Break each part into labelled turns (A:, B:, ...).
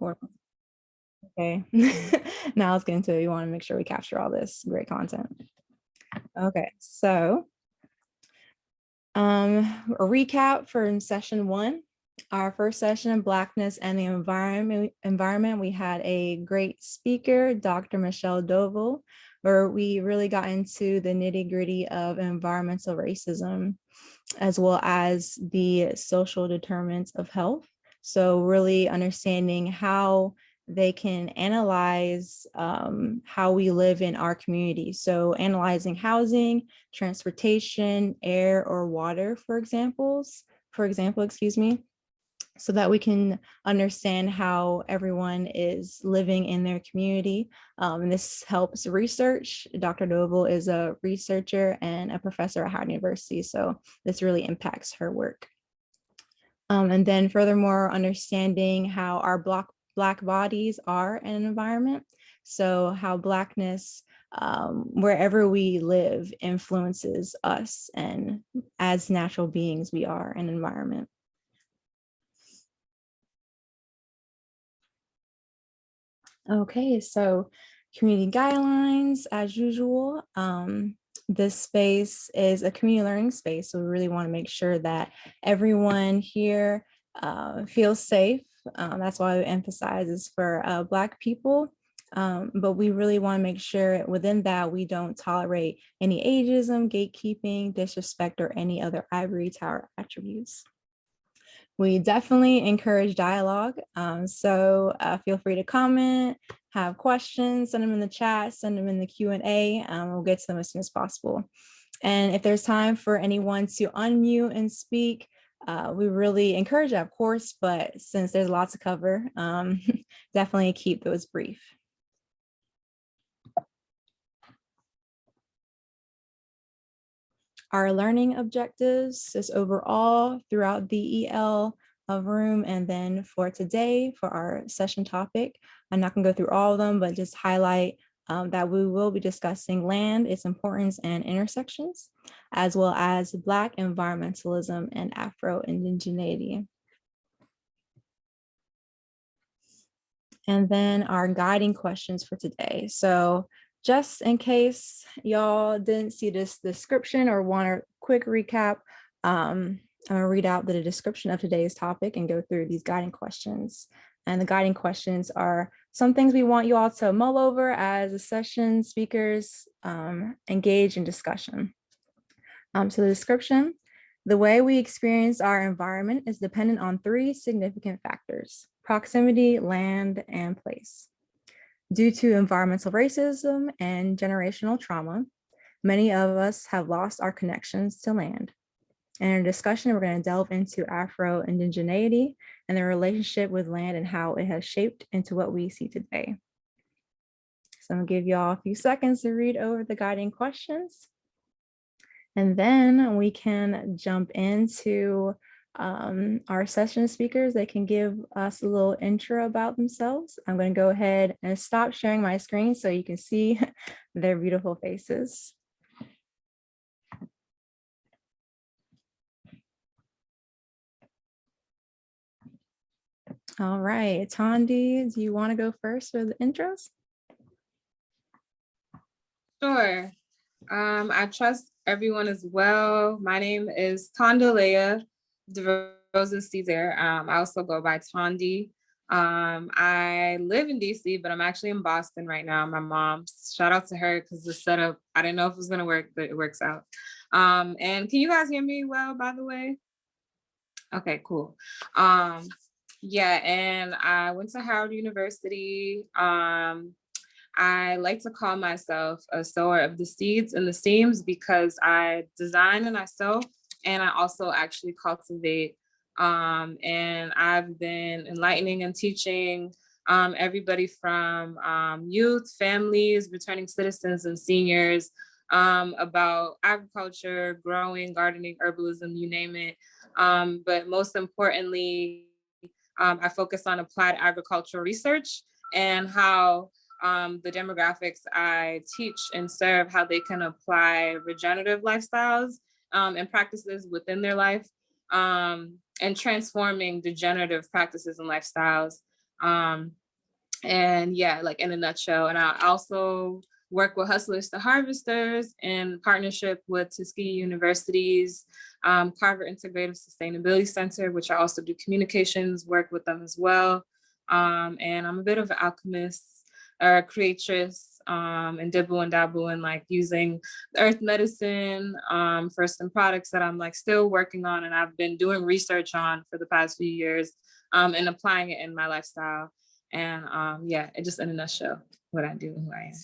A: Record. Okay. Now let's get into it. We want to make sure we capture all this great content. Okay, so a recap for session 1. Our first session, Blackness and the Environment. We had a great speaker, Dr. Michelle Doval, where we really got into the nitty-gritty of environmental racism, as well as the social determinants of health. So really understanding how they can analyze how we live in our community. So analyzing housing, transportation, air, or water, for example, so that we can understand how everyone is living in their community. And this helps research. Dr. Doval is a researcher and a professor at Howard University, so this really impacts her work. And then furthermore, understanding how our Black bodies are in an environment. So how Blackness, wherever we live, influences us, and as natural beings, we are an environment. Okay, so community guidelines, as usual. This space is a community learning space, so we really want to make sure that everyone here feels safe. That's why we emphasize is for Black people, but we really want to make sure within that we don't tolerate any ageism, gatekeeping, disrespect, or any other ivory tower attributes. We definitely encourage dialogue. So feel free to comment, have questions, send them in the chat, send them in the Q&A. We'll get to them as soon as possible. And if there's time for anyone to unmute and speak, we really encourage that, of course, but since there's a lot to cover, definitely keep those brief. Our learning objectives is overall throughout the EL room, and then for today, for our session topic, I'm not gonna go through all of them, but just highlight that we will be discussing land, its importance and intersections, as well as Black environmentalism and Afro-Indigeneity. And then our guiding questions for today. So just in case y'all didn't see this description or want a quick recap, I'm gonna read out the description of today's topic and go through these guiding questions. And the guiding questions are some things we want you all to mull over as the session speakers engage in discussion. So the description: the way we experience our environment is dependent on 3 significant factors: proximity, land, and place. Due to environmental racism and generational trauma, many of us have lost our connections to land. In our discussion, we're going to delve into Afro-Indigeneity and their relationship with land and how it has shaped into what we see today. So I'm going to give y'all a few seconds to read over the guiding questions. And then we can jump into our session speakers. They can give us a little intro about themselves. I'm going to go ahead and stop sharing my screen so you can see their beautiful faces. All right, Tondi, do you want to go first for the intros?
B: Sure. I trust everyone as well. My name is Tondalea DeRosa Caesar. I also go by Tondi. I live in DC, but I'm actually in Boston right now. My mom, shout out to her because the setup, I didn't know if it was gonna work, but it works out. And can you guys hear me well, by the way? Okay, cool. Yeah, and I went to Howard University. I like to call myself a sower of the seeds and the seams because I design and I sow, and I also actually cultivate. And I've been enlightening and teaching everybody from youth, families, returning citizens, and seniors about agriculture, growing, gardening, herbalism, you name it. But most importantly, I focus on applied agricultural research and how the demographics I teach and serve, how they can apply regenerative lifestyles and practices within their life, and transforming degenerative practices and lifestyles And yeah, like in a nutshell. And I also work with Hustlers to Harvesters in partnership with Tuskegee University's Carver Integrative Sustainability Center, which I also do communications work with them as well. And I'm a bit of an alchemist or a creatress, and dibble and dabble in like using earth medicine for some products that I'm like still working on and I've been doing research on for the past few years, and applying it in my lifestyle. And yeah, it just in a nutshell, what I do and who I am.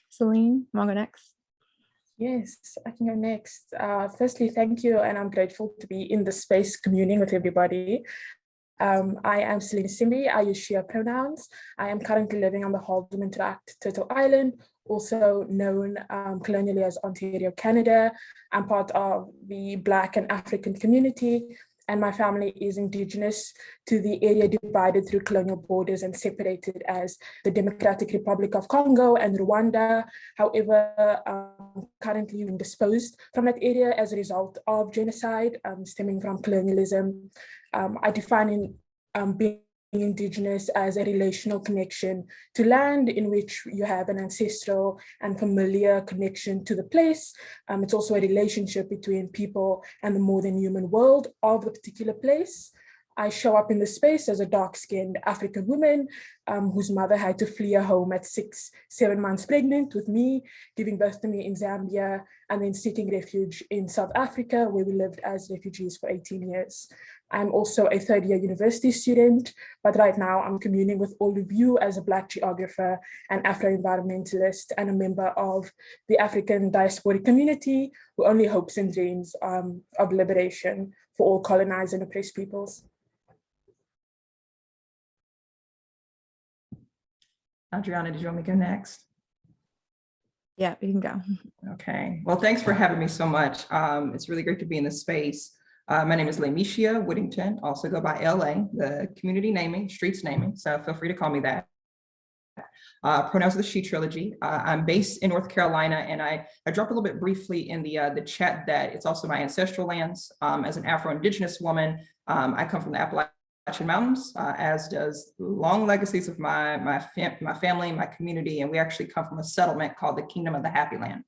A: Celine, want to go next?
C: Yes, I can go next. Firstly, thank you, and I'm grateful to be in the space communing with everybody. I am Celine Simbi. I use she, her pronouns. I am currently living on the Haldeman Tract, Turtle Island, also known colonially as Ontario, Canada. I'm part of the Black and African community, and my family is Indigenous to the area divided through colonial borders and separated as the Democratic Republic of Congo and Rwanda. However, currently being disposed from that area as a result of genocide stemming from colonialism. I define being Indigenous as a relational connection to land in which you have an ancestral and familiar connection to the place. It's also a relationship between people and the more than human world of the particular place. I show up in the space as a dark-skinned African woman whose mother had to flee her home at 7 months pregnant with me, giving birth to me in Zambia, and then seeking refuge in South Africa, where we lived as refugees for 18 years. I'm also a third-year university student, but right now I'm communing with all of you as a Black geographer, an Afro-environmentalist, and a member of the African diasporic community who only hopes and dreams of liberation for all colonized and oppressed peoples.
D: Adriana, did you want me to go next?
A: Yeah, you can go.
D: Okay. Well, thanks for having me so much. It's really great to be in this space. My name is Lamicia Whittington, also go by LA, the community naming, streets naming, so feel free to call me that. Pronouns of the She Trilogy. I'm based in North Carolina, and I dropped a little bit briefly in the chat that it's also my ancestral lands. As an Afro-Indigenous woman, I come from the Appalachian Mountains, as does long legacies of my family, my community, and we actually come from a settlement called the Kingdom of the Happy Land.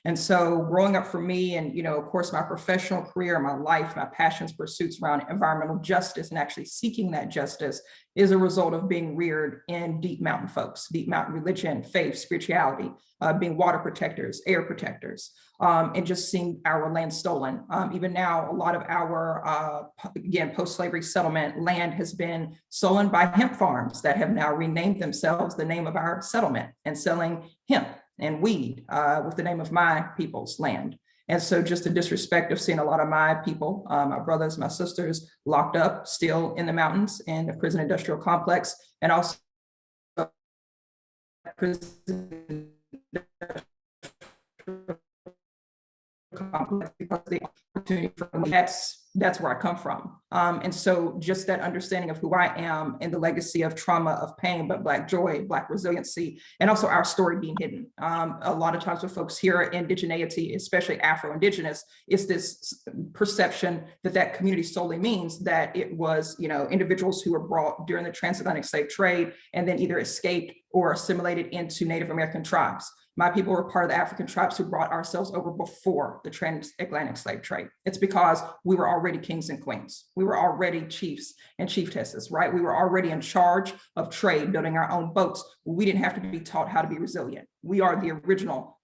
D: And so growing up for me and, of course, my professional career, my life, my passions, pursuits around environmental justice and actually seeking that justice is a result of being reared in deep mountain folks, deep mountain religion, faith, spirituality, being water protectors, air protectors, and just seeing our land stolen. Even now, a lot of our, again, post-slavery settlement land has been stolen by hemp farms that have now renamed themselves the name of our settlement and selling hemp and weed with the name of my people's land. And so just the disrespect of seeing a lot of my people, my brothers, my sisters locked up still in the mountains in the prison industrial complex, and also prison complex because the opportunity for me, that's where I come from. And so just that understanding of who I am and the legacy of trauma, of pain, but Black joy, Black resiliency, and also our story being hidden. A lot of times when folks hear indigeneity, especially Afro-Indigenous, it's this perception that that community solely means that it was, individuals who were brought during the transatlantic slave trade and then either escaped or assimilated into Native American tribes. My people were part of the African tribes who brought ourselves over before the transatlantic slave trade. It's because we were already kings and queens. We were already chiefs and chiefesses, right? We were already in charge of trade, building our own boats. We didn't have to be taught how to be resilient. We are the original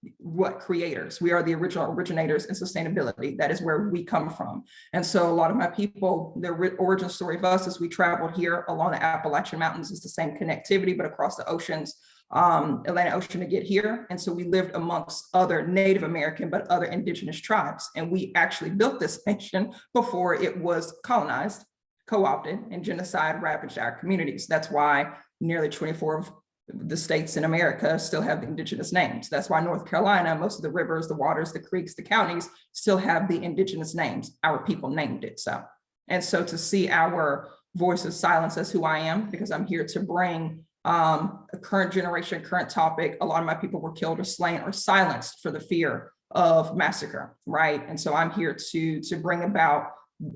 D: creators. We are the original originators in sustainability. That is where we come from. And so a lot of my people, their origin story of us is we traveled here along the Appalachian Mountains is the same connectivity, but across the oceans, Atlantic Ocean to get here. And so we lived amongst other Native American, but other indigenous tribes. And we actually built this nation before it was colonized, co-opted, and genocide ravaged our communities. That's why nearly 24 of the states in America still have the indigenous names. That's why North Carolina, most of the rivers, the waters, the creeks, the counties still have the indigenous names. Our people named it so. And so to see our voices silenced as who I am, because I'm here to bring a current generation, current topic. A lot of my people were killed or slain or silenced for the fear of massacre, right? And so I'm here to bring about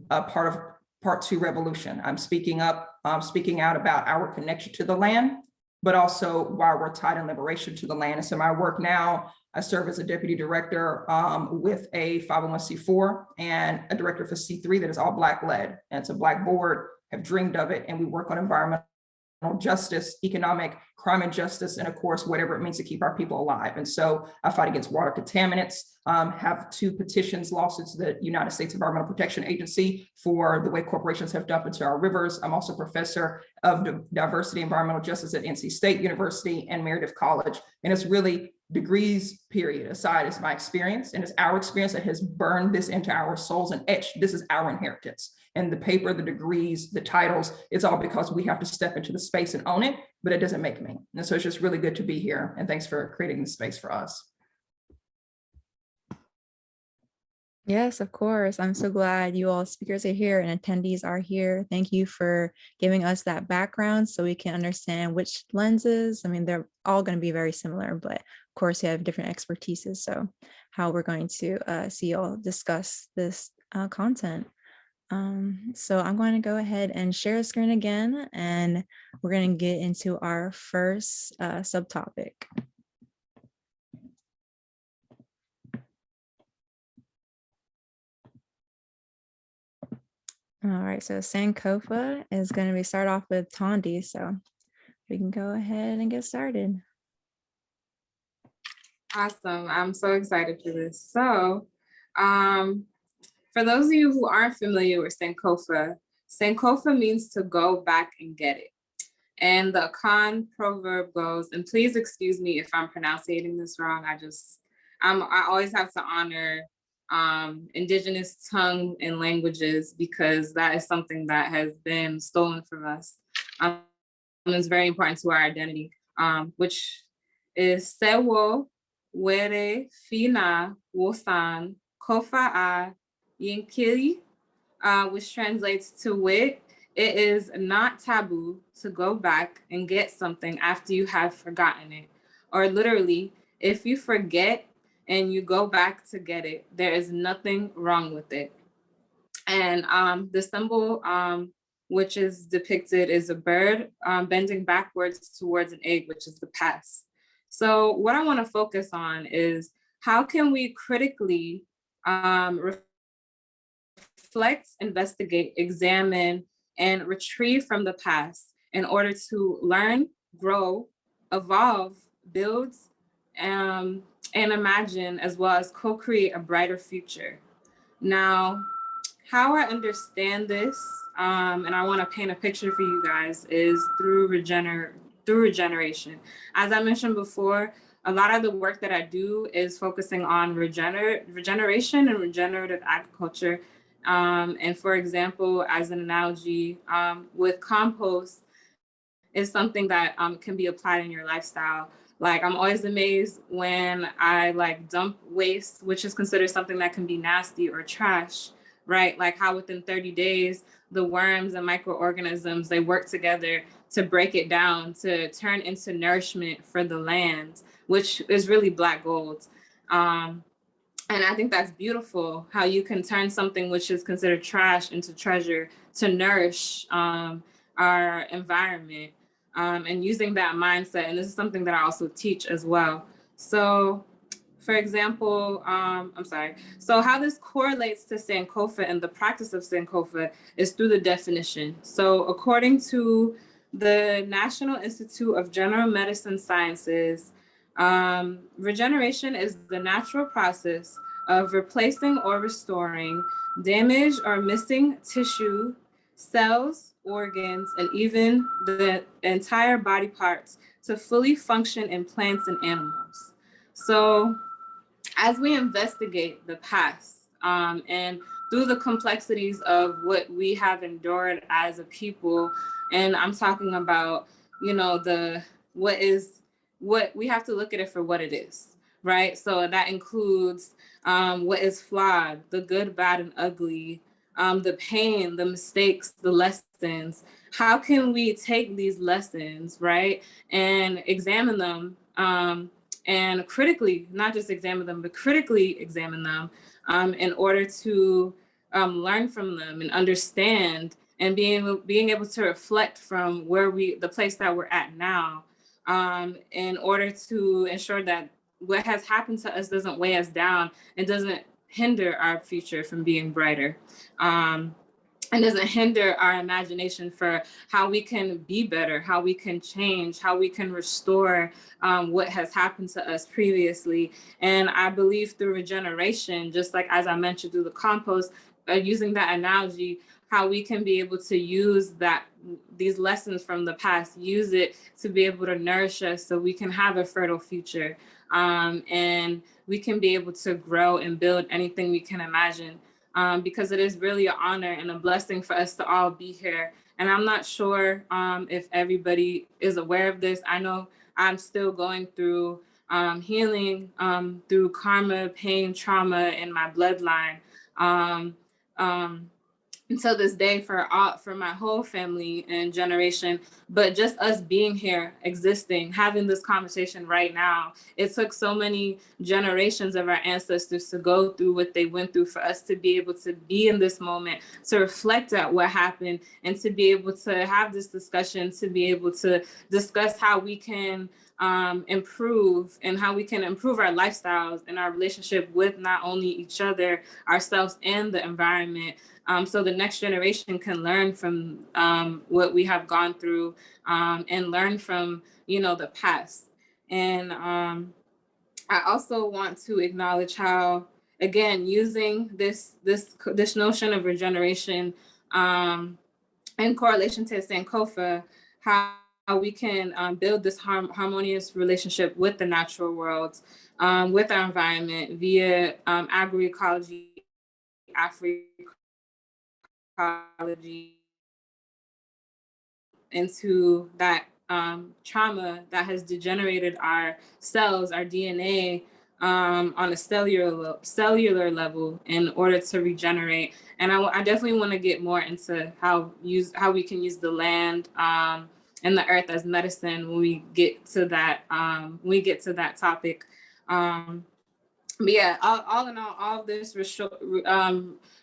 D: a part two revolution. I'm speaking out about our connection to the land, but also why we're tied in liberation to the land. And so my work now, I serve as a deputy director with a 501c4 and a director for C3 that is all Black led. And it's a Black board, have dreamed of it. And we work on environmental justice, economic, crime and justice, and of course, whatever it means to keep our people alive. And so I fight against water contaminants, have 2 petitions, lawsuits to the United States Environmental Protection Agency for the way corporations have dumped into our rivers. I'm also professor of diversity and environmental justice at NC State University and Meredith College. And it's really degrees period aside is my experience, and it's our experience that has burned this into our souls and etched. This is our inheritance. And the paper, the degrees, the titles, it's all because we have to step into the space and own it, but it doesn't make me. And so it's just really good to be here. And thanks for creating the space for us.
A: Yes, of course. I'm so glad you all speakers are here and attendees are here. Thank you for giving us that background so we can understand which lenses. I mean, they're all going to be very similar, but of course you have different expertises. So how we're going to see you all discuss this content. So I'm going to go ahead and share the screen again, and we're going to get into our first subtopic. All right, so Sankofa is going to be start off with Tondi, so we can go ahead and get started.
B: Awesome. I'm so excited for this. So, for those of you who aren't familiar with Sankofa, Sankofa means to go back and get it. And the Akan proverb goes, and please excuse me if I'm pronouncing this wrong. I always have to honor Indigenous tongue and languages because that is something that has been stolen from us. It's very important to our identity, which is Sewo, Were, Fina, Wosan, Kofa'a, Yinkili, which translates to wit, it is not taboo to go back and get something after you have forgotten it. Or literally, if you forget and you go back to get it, there is nothing wrong with it. And the symbol which is depicted is a bird bending backwards towards an egg, which is the past. So what I want to focus on is how can we critically reflect, investigate, examine, and retrieve from the past in order to learn, grow, evolve, build, and imagine, as well as co-create a brighter future. Now, how I understand this, and I want to paint a picture for you guys, is through regeneration. As I mentioned before, a lot of the work that I do is focusing on regeneration and regenerative agriculture. And for example, as an analogy, with compost is something that can be applied in your lifestyle. Like, I'm always amazed when I dump waste, which is considered something that can be nasty or trash, right? Like how within 30 days, the worms and microorganisms, they work together to break it down, to turn into nourishment for the land, which is really Black gold. And I think that's beautiful, how you can turn something which is considered trash into treasure to nourish our environment, and using that mindset. And this is something that I also teach as well. So for example, so how this correlates to Sankofa and the practice of Sankofa is through the definition. So according to the National Institute of General Medicine Sciences, regeneration is the natural process of replacing or restoring damaged or missing tissue, cells, organs, and even the entire body parts to fully function in plants and animals. So as we investigate the past, and through the complexities of what we have endured as a people, and I'm talking about, what we have to look at it for what it is, right? So that includes what is flawed, the good, bad, and ugly, the pain, the mistakes, the lessons. How can we take these lessons, right, and examine them and critically, not just examine them, but critically examine them in order to learn from them and understand, and being able to reflect from the place that we're at now, in order to ensure that what has happened to us doesn't weigh us down and doesn't hinder our future from being brighter. And doesn't hinder our imagination for how we can be better, how we can change, how we can restore what has happened to us previously. And I believe through regeneration, just like as I mentioned through the compost, using that analogy, how we can be able to use these lessons from the past, use it to be able to nourish us so we can have a fertile future. And we can be able to grow and build anything we can imagine. Because it is really an honor and a blessing for us to all be here. And I'm not sure if everybody is aware of this. I know I'm still going through healing through karma, pain, trauma in my bloodline. Until this day for my whole family and generation, but just us being here, existing, having this conversation right now, it took so many generations of our ancestors to go through what they went through for us to be able to be in this moment, to reflect at what happened, and to be able to have this discussion, to be able to discuss how we can improve and how we can improve our lifestyles and our relationship with not only each other, ourselves, and the environment. So the next generation can learn from what we have gone through and learn from, the past. And I also want to acknowledge how, again, using this notion of regeneration in correlation to Sankofa, how we can build this harmonious relationship with the natural world, with our environment via agroecology, Afro-Ecology, into that trauma that has degenerated our cells, our DNA, on a cellular level in order to regenerate. And I definitely want to get more into how we can use the land and the earth as medicine when we get to that topic. But yeah, all in all of this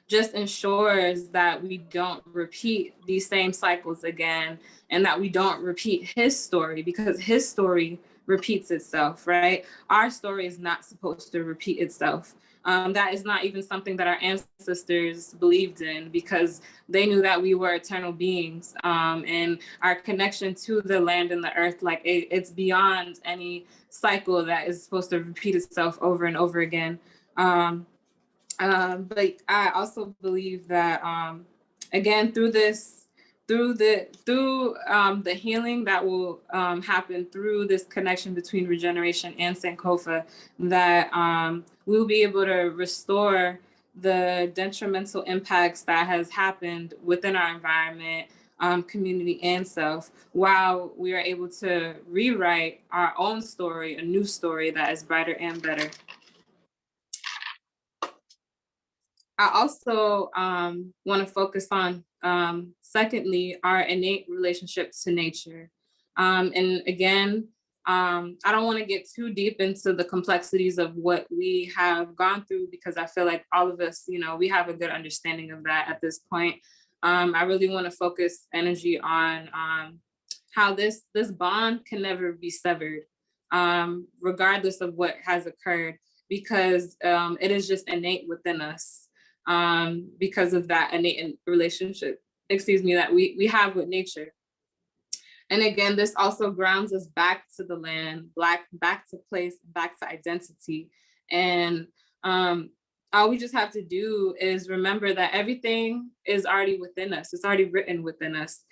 B: just ensures that we don't repeat these same cycles again, and that we don't repeat his story, because his story repeats itself, right? Our story is not supposed to repeat itself. That is not even something that our ancestors believed in, because they knew that we were eternal beings, and our connection to the land and the earth, like it's beyond any cycle that is supposed to repeat itself over and over again. But I also believe that again, through the healing that will happen through this connection between regeneration and Sankofa, that we'll be able to restore the detrimental impacts that has happened within our environment, community, and self, while we are able to rewrite our own story, a new story that is brighter and better. I also want to focus on, secondly, our innate relationship to nature. And again, I don't want to get too deep into the complexities of what we have gone through, because I feel like all of us, we have a good understanding of that at this point. I really want to focus energy on how this bond can never be severed, regardless of what has occurred, because it is just innate within us, because of that innate relationship, that we have with nature. And again, this also grounds us back to the land, back to place, back to identity. And all we just have to do is remember that everything is already within us. It's already written within us.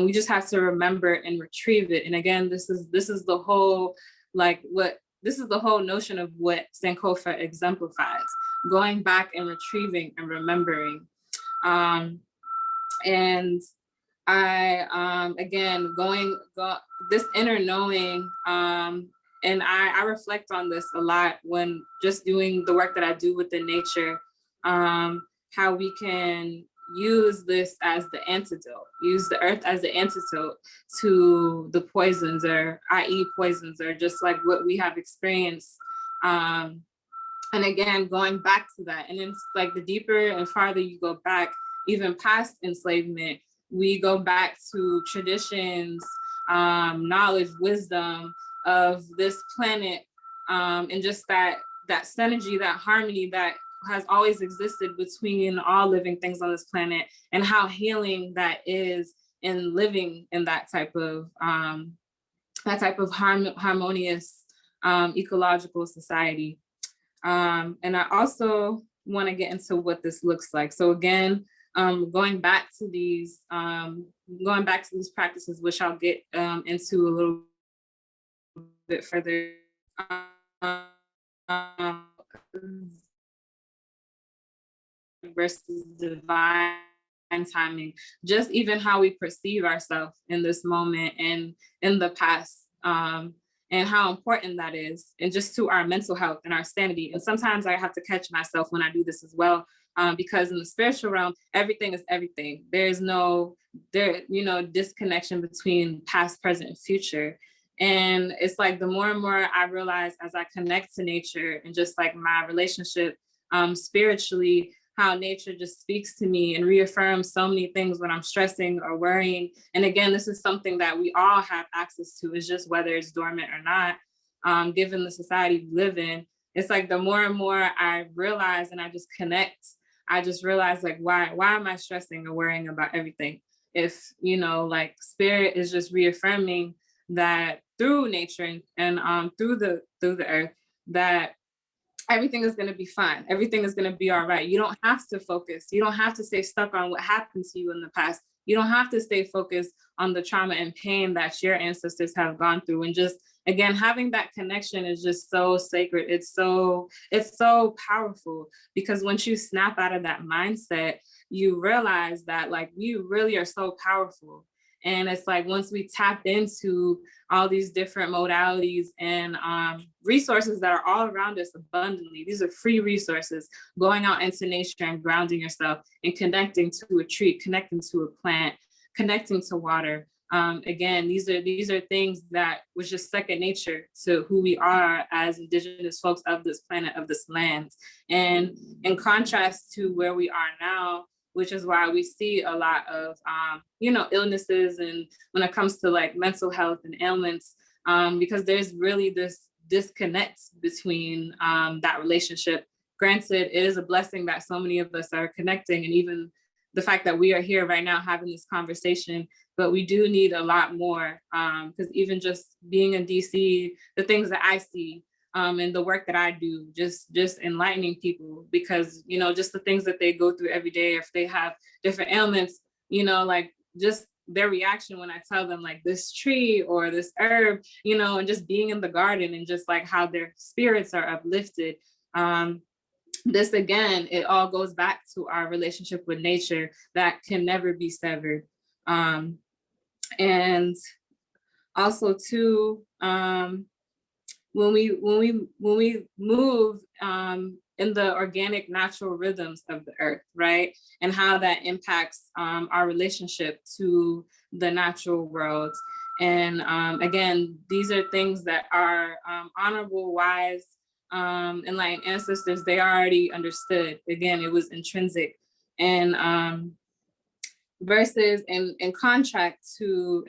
B: We just have to remember and retrieve it. And again, this is the whole notion of what Sankofa exemplifies: going back and retrieving and remembering. And I again this inner knowing, and I reflect on this a lot when just doing the work that I do within nature, how we can use this as the antidote, use the earth as the antidote to the poisons, or i.e. poisons, or just like what we have experienced. And again, going back to that, and it's like the deeper and farther you go back, even past enslavement, we go back to traditions, knowledge, wisdom of this planet, and just that synergy, that harmony that has always existed between all living things on this planet, and how healing that is in living in that type of harmonious ecological society. And I also want to get into what this looks like. So again, going back to these practices, which I'll get into a little bit further. Versus divine timing, just even how we perceive ourselves in this moment and in the past, and how important that is, and just to our mental health and our sanity. And sometimes I have to catch myself when I do this as well, because in the spiritual realm, everything is everything. There's no disconnection between past, present, and future. And it's like the more and more I realize as I connect to nature and just like my relationship spiritually, how nature just speaks to me and reaffirms so many things when I'm stressing or worrying. And again, this is something that we all have access to. It's just whether it's dormant or not, given the society we live in. It's like the more and more I realize and I just connect, I just realize like, why am I stressing or worrying about everything? If, like spirit is just reaffirming that through nature and through the earth, that everything is going to be fine. Everything is going to be all right. You don't have to focus. You don't have to stay stuck on what happened to you in the past. You don't have to stay focused on the trauma and pain that your ancestors have gone through. And just, again, having that connection is just so sacred. It's so powerful, because once you snap out of that mindset, you realize that like we really are so powerful. And it's like, once we tap into all these different modalities and resources that are all around us abundantly, these are free resources, going out into nature and grounding yourself and connecting to a tree, connecting to a plant, connecting to water. Again, these are things that was just second nature to who we are as Indigenous folks of this planet, of this land. And in contrast to where we are now, which is why we see a lot of, illnesses, and when it comes to like mental health and ailments, because there's really this disconnect between that relationship. Granted, it is a blessing that so many of us are connecting, and even the fact that we are here right now having this conversation, but we do need a lot more, because even just being in DC, the things that I see, and the work that I do, just enlightening people, because, just the things that they go through every day, if they have different ailments, like just their reaction when I tell them like this tree or this herb, and just being in the garden and just like how their spirits are uplifted. This, again, it all goes back to our relationship with nature that can never be severed. And also too, when we move in the organic natural rhythms of the earth, right? And how that impacts our relationship to the natural world. And again, these are things that our honorable, wise, enlightened ancestors, they already understood. Again, it was intrinsic. And versus in contrast to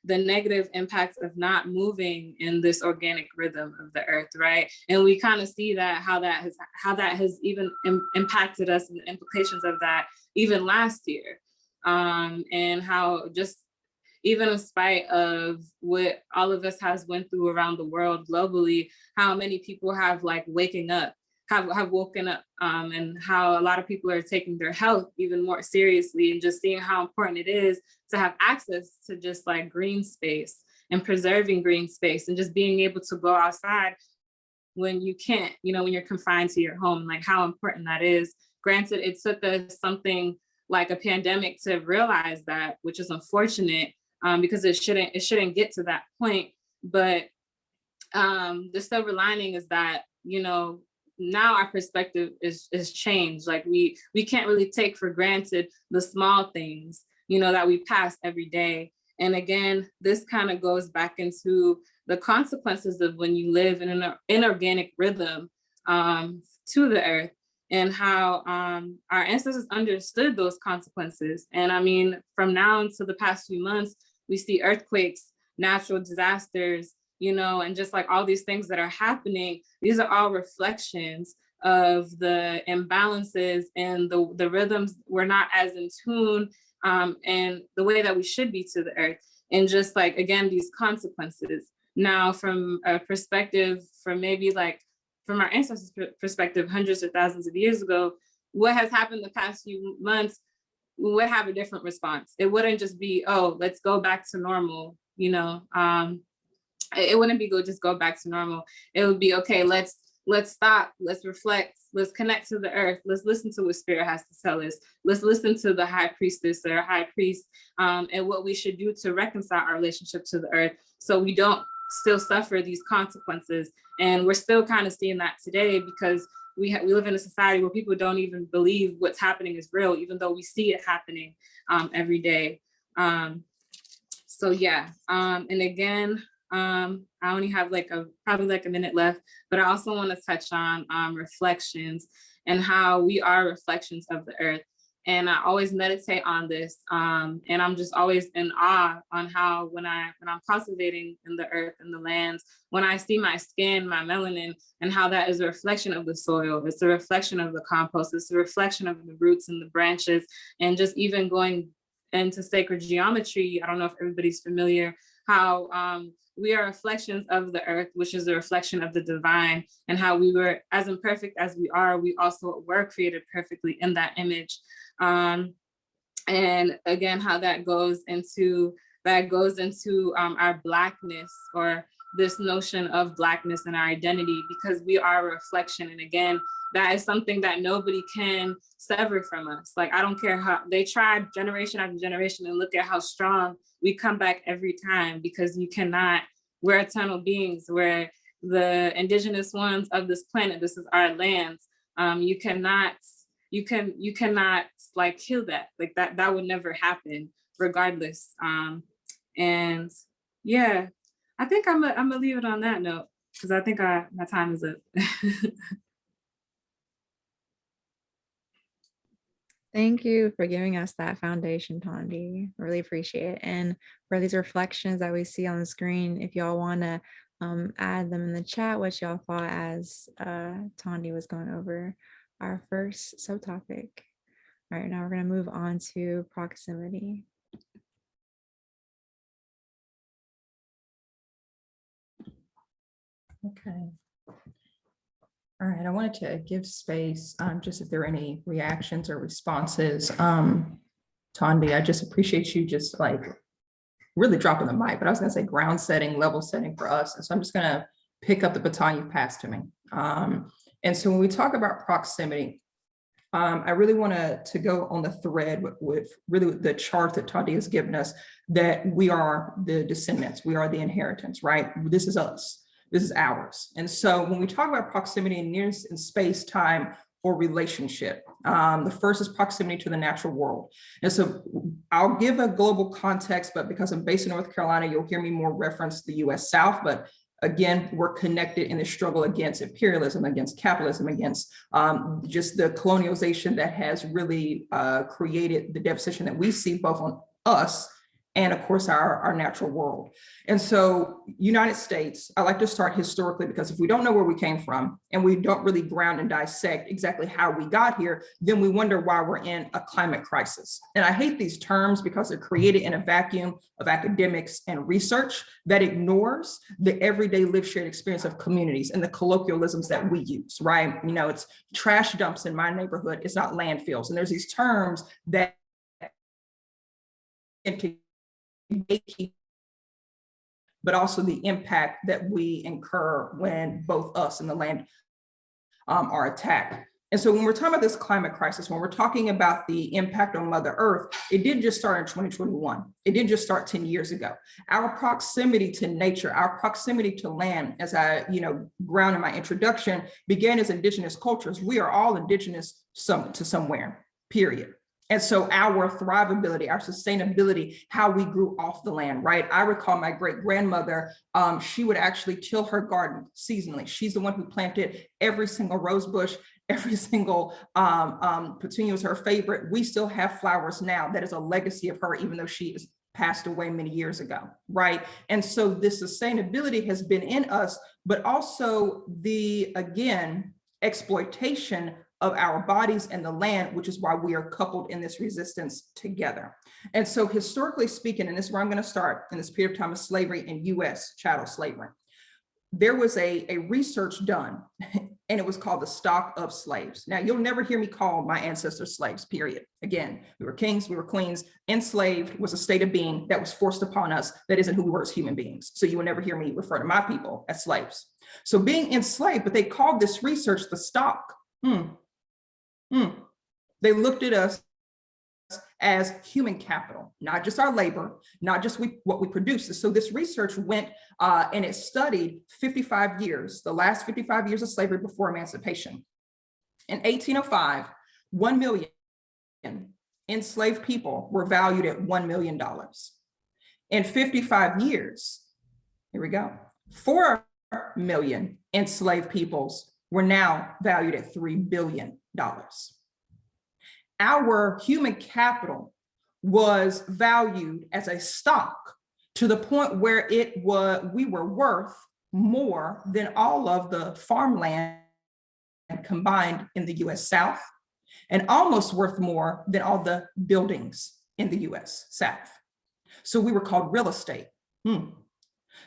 B: the negative impacts of not moving in this organic rhythm of the earth, right? And we kind of see that how that has even impacted us, and the implications of that even last year, and how just even in spite of what all of us has went through around the world globally, how many people have like have woken up, and how a lot of people are taking their health even more seriously, and just seeing how important it is to have access to just like green space and preserving green space, and just being able to go outside when you can't, when you're confined to your home, like how important that is. Granted, it took us something like a pandemic to realize that, which is unfortunate, because it shouldn't get to that point. But the silver lining is that, now our perspective is changed. Like we can't really take for granted the small things, you know, that we pass every day. And again, this kind of goes back into the consequences of when you live in an inorganic rhythm to the earth, and how our ancestors understood those consequences. And I mean, from now until the past few months, we see earthquakes, natural disasters, you know, and just like all these things that are happening, these are all reflections of the imbalances and the rhythms. We're not as in tune and the way that we should be to the earth. And just like, again, these consequences. Now, from a perspective, from maybe like, from our ancestors' perspective, hundreds or thousands of years ago, what has happened the past few months would have a different response. It wouldn't just be, oh, let's go back to normal, you know. It wouldn't be just go back to normal. It would be, okay, let's stop, let's reflect, let's connect to the earth, let's listen to what spirit has to tell us, let's listen to the high priestess or high priest, and what we should do to reconcile our relationship to the earth, so we don't still suffer these consequences. And we're still kind of seeing that today, because we live in a society where people don't even believe what's happening is real, even though we see it happening every day. So yeah, and again, I only have probably like a minute left, but I also want to touch on reflections and how we are reflections of the earth. And I always meditate on this, and I'm just always in awe on how when I'm cultivating in the earth and the lands, when I see my skin, my melanin, and how that is a reflection of the soil, it's a reflection of the compost, it's a reflection of the roots and the branches, and just even going into sacred geometry. I don't know if everybody's familiar, how we are reflections of the earth, which is a reflection of the divine, and how we were, as imperfect as we are, we also were created perfectly in that image. And again, how that goes into our Blackness, or this notion of Blackness and our identity, because we are a reflection. And again, that is something that nobody can sever from us. Like, I don't care how they tried generation after generation, and look at how strong we come back every time, because you cannot, we're eternal beings, we're the indigenous ones of this planet, this is our lands. You cannot like kill that, like that would never happen regardless. And yeah, I think I'm gonna leave it on that note, because I think my time is up.
A: Thank you for giving us that foundation, Tondi. Really appreciate it. And for these reflections that we see on the screen, if y'all want to add them in the chat, what y'all thought as Tondi was going over our first subtopic. All right, now we're going to move on to proximity.
D: Okay. All right, I wanted to give space, just if there are any reactions or responses. Tondi, I just appreciate you just like really dropping the mic, but I was gonna say ground setting, level setting for us. And so I'm just gonna pick up the baton you've passed to me. And so when we talk about proximity, I really want to go on the thread with really the chart that Tondi has given us, that we are the descendants, we are the inheritance, right? This is us. This is ours. And so when we talk about proximity and nearness in space, time, or relationship, the first is proximity to the natural world. And so I'll give a global context, but because I'm based in North Carolina, you'll hear me more reference the US South, but again, we're connected in the struggle against imperialism, against capitalism, against just the colonialization that has really created the devastation that we see both on us and of course our natural world. And so United States, I like to start historically, because if we don't know where we came from and we don't really ground and dissect exactly how we got here, then we wonder why we're in a climate crisis. And I hate these terms because they're created in a vacuum of academics and research that ignores the everyday lived shared experience of communities and the colloquialisms that we use, right? You know, it's trash dumps in my neighborhood, it's not landfills. And there's these terms that but also the impact that we incur when both us and the land are attacked. And so when we're talking about this climate crisis, when we're talking about the impact on Mother Earth, it didn't just start in 2021. It didn't just start 10 years ago. Our proximity to nature, our proximity to land, as I ground in my introduction, began as indigenous cultures. We are all indigenous to somewhere, period. And so our thrivability, our sustainability, how we grew off the land, right? I recall my great grandmother, she would actually till her garden seasonally. She's the one who planted every single rose bush, every single petunia was her favorite. We still have flowers now. That is a legacy of her, even though she is passed away many years ago, right? And so this sustainability has been in us, but also the, again, exploitation of our bodies and the land, which is why we are coupled in this resistance together. And so historically speaking, and this is where I'm going to start, in this period of time of slavery in US chattel slavery, there was a research done, and it was called the stock of slaves. Now, you'll never hear me call my ancestors slaves, period. Again, we were kings, we were queens. Enslaved was a state of being that was forced upon us. That isn't who we were as human beings. So you will never hear me refer to my people as slaves. So being enslaved, but they called this research the stock. They looked at us as human capital, not just our labor, not just what we produce. So this research went and it studied 55 years, the last 55 years of slavery before emancipation. In 1805, 1 million enslaved people were valued at $1 million. In 55 years, here we go, 4 million enslaved peoples were now valued at $3 billion. Our human capital was valued as a stock to the point where we were worth more than all of the farmland combined in the US South, and almost worth more than all the buildings in the US South. So we were called real estate.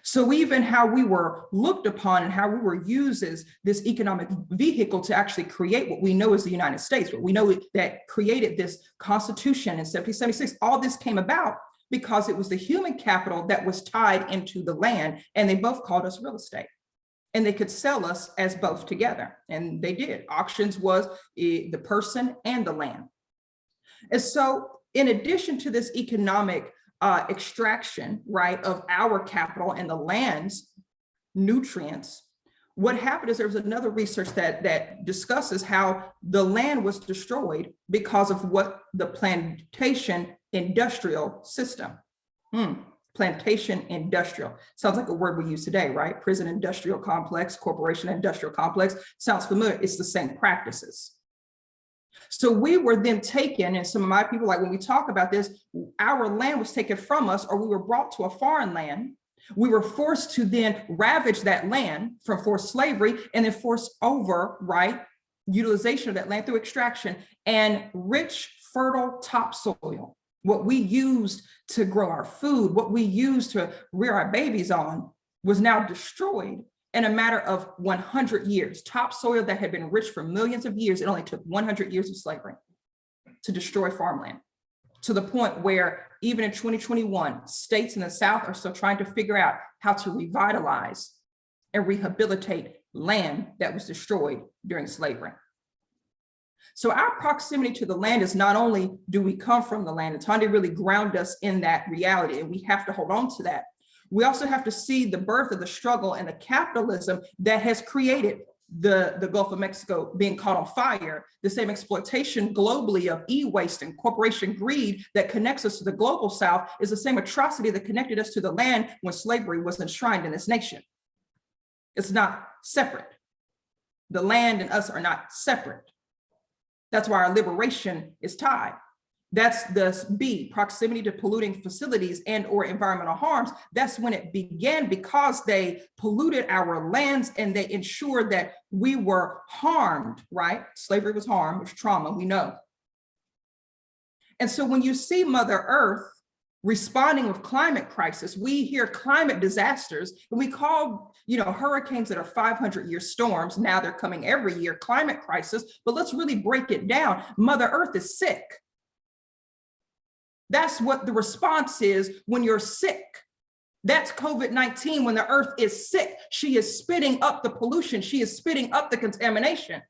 D: So even how we were looked upon and how we were used as this economic vehicle to actually create what we know as the United States, what we know that created this Constitution in 1776, all this came about because it was the human capital that was tied into the land, and they both called us real estate. And they could sell us as both together, and they did. Auctions was the person and the land. And so in addition to this economic extraction, right, of our capital and the land's nutrients, what happened is there was another research that discusses how the land was destroyed because of what the plantation industrial system. Plantation industrial sounds like a word we use today, right? Prison industrial complex, corporation industrial complex, sounds familiar. It's the same practices. So we were then taken, and some of my people, like when we talk about this, our land was taken from us, or we were brought to a foreign land. We were forced to then ravage that land from forced slavery, and then forced over, right, utilization of that land through extraction, and rich, fertile topsoil, what we used to grow our food, what we used to rear our babies on, was now destroyed in a matter of 100 years. Topsoil that had been rich for millions of years, it only took 100 years of slavery to destroy farmland, to the point where even in 2021, states in the South are still trying to figure out how to revitalize and rehabilitate land that was destroyed during slavery. So our proximity to the land is not only do we come from the land, and Tande really ground us in that reality, and we have to hold on to that. We also have to see the birth of the struggle and the capitalism that has created the Gulf of Mexico being caught on fire, the same exploitation globally of e-waste and corporation greed that connects us to the global South is the same atrocity that connected us to the land when slavery was enshrined in this nation. It's not separate. The land and us are not separate. That's why our liberation is tied. That's the B, proximity to polluting facilities and or environmental harms. That's when it began, because they polluted our lands and they ensured that we were harmed, right? Slavery was harm, it's trauma, we know. And so when you see Mother Earth responding with climate crisis, we hear climate disasters, and we call, hurricanes that are 500-year storms. Now they're coming every year, climate crisis, but let's really break it down. Mother Earth is sick. That's what the response is when you're sick. That's COVID-19, when the earth is sick. She is spitting up the pollution. She is spitting up the contamination.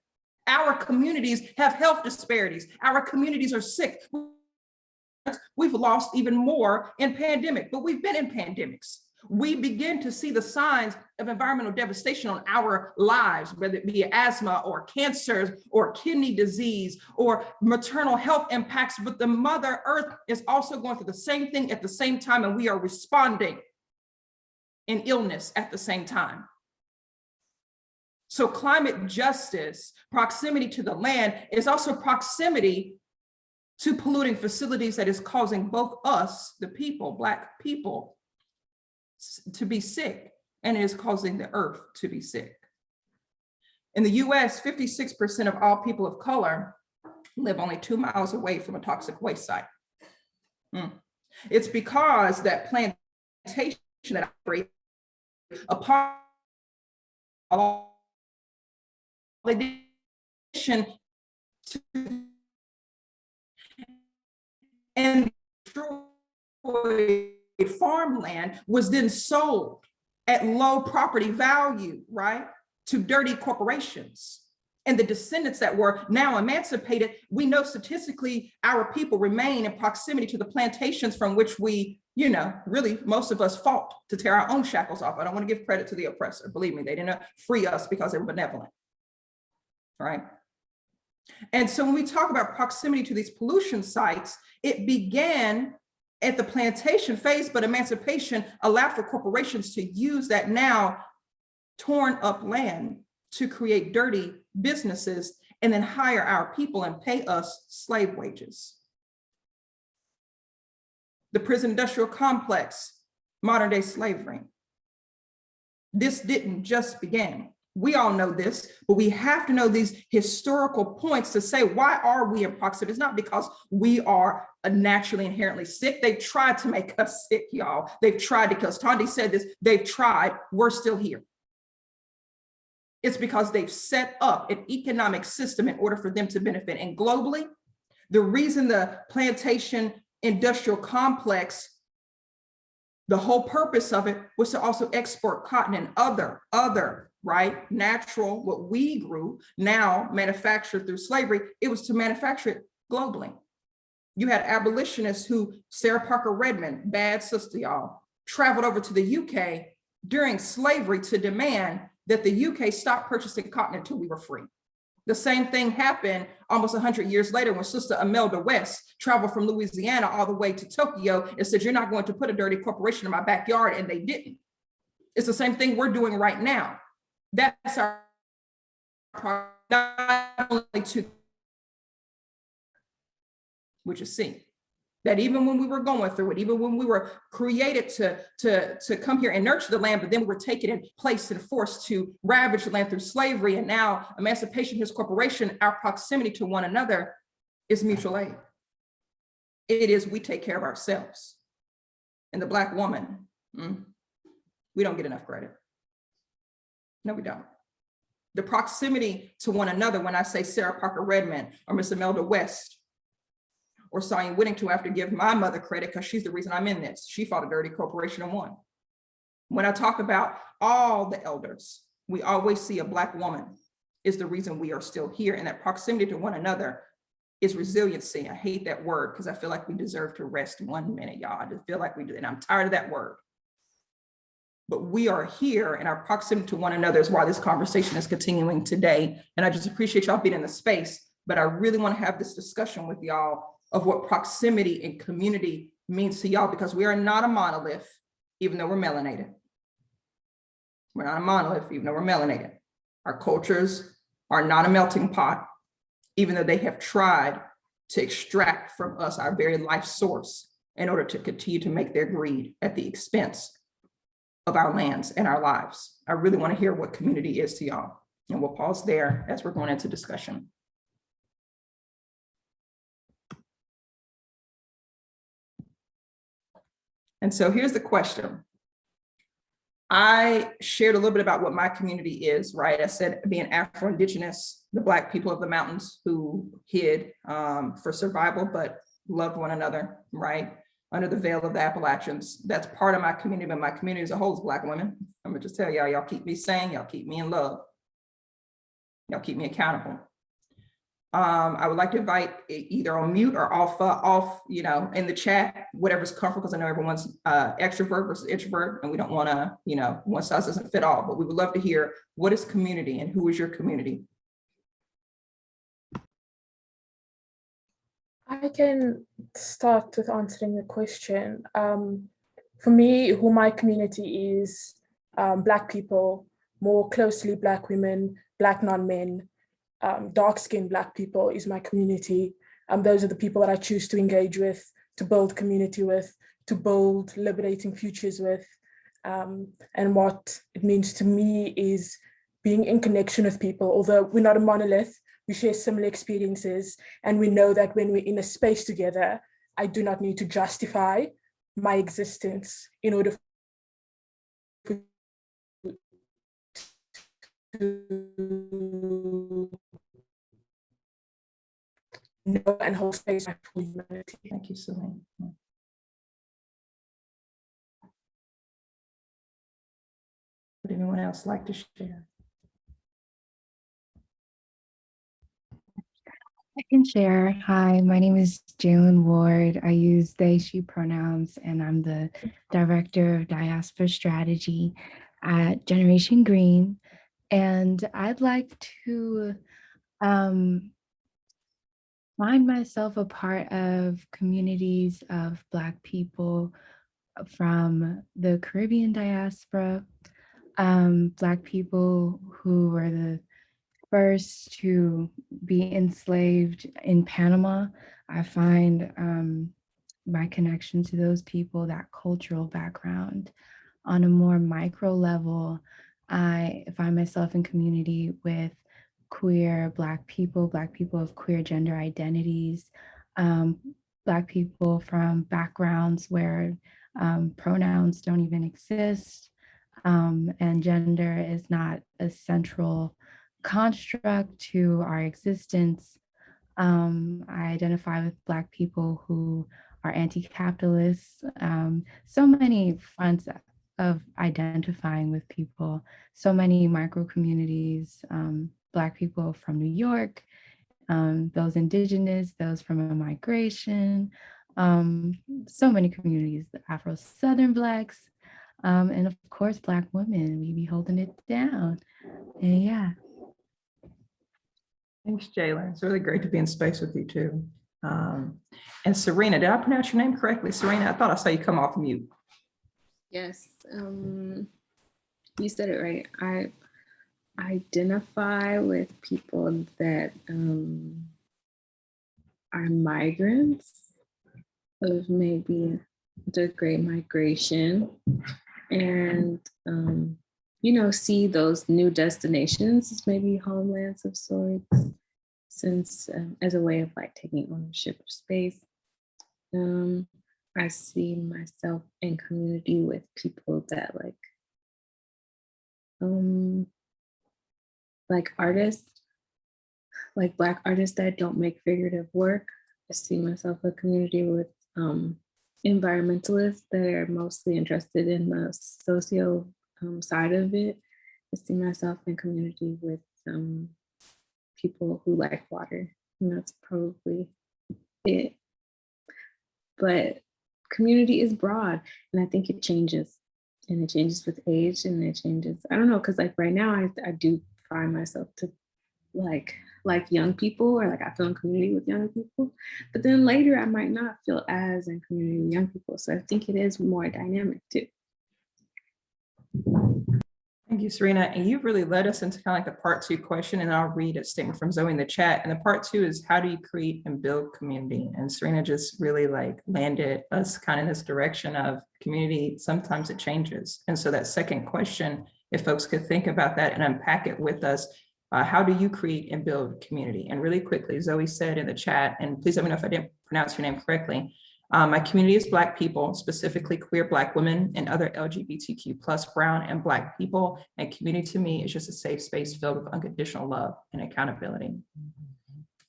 D: Our communities have health disparities. Our communities are sick. We've lost even more in pandemic, but we've been in pandemics. We begin to see the signs of environmental devastation on our lives, whether it be asthma or cancers or kidney disease or maternal health impacts, but the Mother Earth is also going through the same thing at the same time, and we are responding in illness at the same time. So climate justice, proximity to the land, is also proximity to polluting facilities that is causing both us, the people, Black people, to be sick, and it is causing the earth to be sick. In the US, 56% of all people of color live only 2 miles away from a toxic waste site. It's because that plantation that operates upon all addition to and farmland was then sold at low property value, right, to dirty corporations. And the descendants that were now emancipated, we know statistically our people remain in proximity to the plantations from which we, really most of us fought to tear our own shackles off. I don't want to give credit to the oppressor. Believe me, they didn't free us because they were benevolent, right? And so when we talk about proximity to these pollution sites, it began at the plantation phase, but emancipation allowed for corporations to use that now torn up land to create dirty businesses and then hire our people and pay us slave wages. The prison industrial complex, modern day slavery. This didn't just begin. We all know this, but we have to know these historical points to say, why are we in proximity? It's not because we are naturally inherently sick. They've tried to make us sick, y'all. They've tried, because Tondi said this, they've tried, we're still here. It's because they've set up an economic system in order for them to benefit. And globally, the reason the plantation industrial complex, the whole purpose of it was to also export cotton and other, right, natural, what we grew, now manufactured through slavery. It was to manufacture it globally. You had abolitionists who, Sarah Parker Redmond, bad sister, y'all, traveled over to the UK during slavery to demand that the UK stop purchasing cotton until we were free. The same thing happened almost 100 years later when Sister Imelda West traveled from Louisiana all the way to Tokyo and said, you're not going to put a dirty corporation in my backyard, and they didn't. It's the same thing we're doing right now. That's our not only to, which is C, that even when we were going through it, even when we were created to come here and nurture the land, but then we were taken and placed and forced to ravage the land through slavery, and now emancipation, his corporation, our proximity to one another is mutual aid. It is, we take care of ourselves. And the Black woman, we don't get enough credit. No, we don't. The proximity to one another, when I say Sarah Parker Redmond or Miss Imelda West or Sonia Whittington, I have to give my mother credit because she's the reason I'm in this. She fought a dirty corporation and won. When I talk about all the elders, we always see a Black woman is the reason we are still here. And that proximity to one another is resiliency. I hate that word because I feel like we deserve to rest 1 minute, y'all. I just feel like we do, and I'm tired of that word. But we are here, and our proximity to one another is why this conversation is continuing today. And I just appreciate y'all being in the space, but I really want to have this discussion with y'all of what proximity and community means to y'all, because we are not a monolith, even though we're melanated. We're not a monolith, even though we're melanated. Our cultures are not a melting pot, even though they have tried to extract from us our very life source in order to continue to make their greed at the expense of our lands and our lives. I really want to hear what community is to y'all. And we'll pause there as we're going into discussion. And so here's the question. I shared a little bit about what my community is, right? I said being Afro-Indigenous, the Black people of the mountains who hid for survival, but loved one another, right? Under the veil of the Appalachians. That's part of my community, but my community as a whole is Black women. I'm gonna just tell y'all, y'all keep me sane, y'all keep me in love. Y'all keep me accountable. I would like to invite either on mute or off, you know, in the chat, whatever's comfortable, because I know everyone's extrovert versus introvert, and we don't want to, you know, one size doesn't fit all, but we would love to hear what is community and who is your community?
C: I can start with answering the question. For me, who my community is, Black people, more closely Black women, Black non-men, dark-skinned Black people is my community. Those are the people that I choose to engage with, to build community with, to build liberating futures with. And what it means to me is being in connection with people. Although we're not a monolith, we share similar experiences, and we know that when we're in a space together, I do not need to justify my existence in order to know and hold space for humanity.
D: Thank you, Celine. Would anyone else like to share?
E: I can share. Hi, my name is Jalen Ward. I use they, she pronouns, and I'm the Director of Diaspora Strategy at Generation Green. And I'd like to find myself a part of communities of Black people from the Caribbean diaspora, Black people who were the first to be enslaved in Panama. I find my connection to those people, that cultural background. On a more micro level, I find myself in community with queer Black people of queer gender identities, Black people from backgrounds where pronouns don't even exist, and gender is not a central construct to our existence. I identify with Black people who are anti-capitalist. So many fronts of identifying with people, so many micro communities, Black people from New York, those Indigenous, those from a migration, so many communities, the Afro-Southern Blacks, and of course, Black women, we be holding it down. And yeah.
D: Thanks, Jalen. It's really great to be in space with you too. And Serena, did I pronounce your name correctly? Serena, I thought I saw you come off mute.
B: Yes, you said it right. I identify with people that are migrants of maybe the Great Migration, and you know, see those new destinations as maybe homelands of sorts, since as a way of like taking ownership of space. I see myself in community with people that like artists, like Black artists that don't make figurative work. I see myself in a community with environmentalists that are mostly interested in the socio side of it. I see myself in community with people who like water, and that's probably it. But community is broad, and I think it changes, and it changes with age, and it changes. I don't know, because like right now, I do find myself to like young people, or like I feel in community with young people, but then later I might not feel as in community with young people. So I think it is more dynamic too.
D: Thank you, Serena. And you've really led us into kind of like the part 2 question, and I'll read a statement from Zoe in the chat. And the part 2 is, how do you create and build community? And Serena just really like landed us kind of in this direction of community. Sometimes it changes. And so that second question, if folks could think about that and unpack it with us, how do you create and build community? And really quickly, Zoe said in the chat, and please let me know if I didn't pronounce your name correctly, my community is Black people, specifically queer Black women and other LGBTQ plus brown and Black people. And community to me is just a safe space filled with unconditional love and accountability.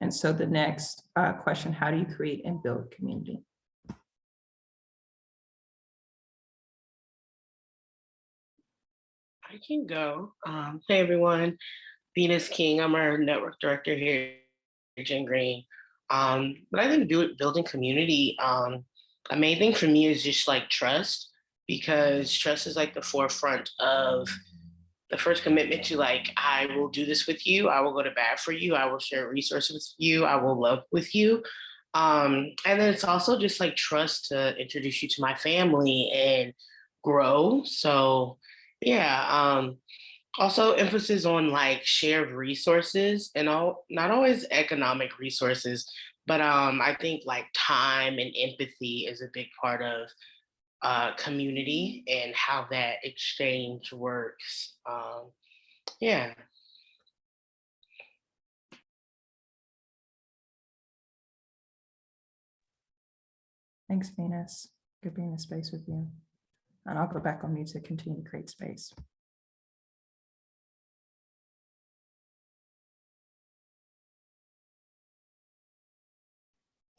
D: And so the next question, how do you create and build community?
F: I can go. Hey everyone, Venus King, I'm our network director here Jane Green. But I think building community, a main thing for me is just like trust, because trust is like the forefront of the first commitment to like, I will do this with you. I will go to bat for you. I will share resources with you. I will love with you. And then it's also just like trust to introduce you to my family and grow. So yeah, also emphasis on like shared resources and all, not always economic resources, but I think like time and empathy is a big part of community and how that exchange works. Yeah.
D: Thanks, Venus. Good being in space with you. And I'll go back on mute to continue to create space.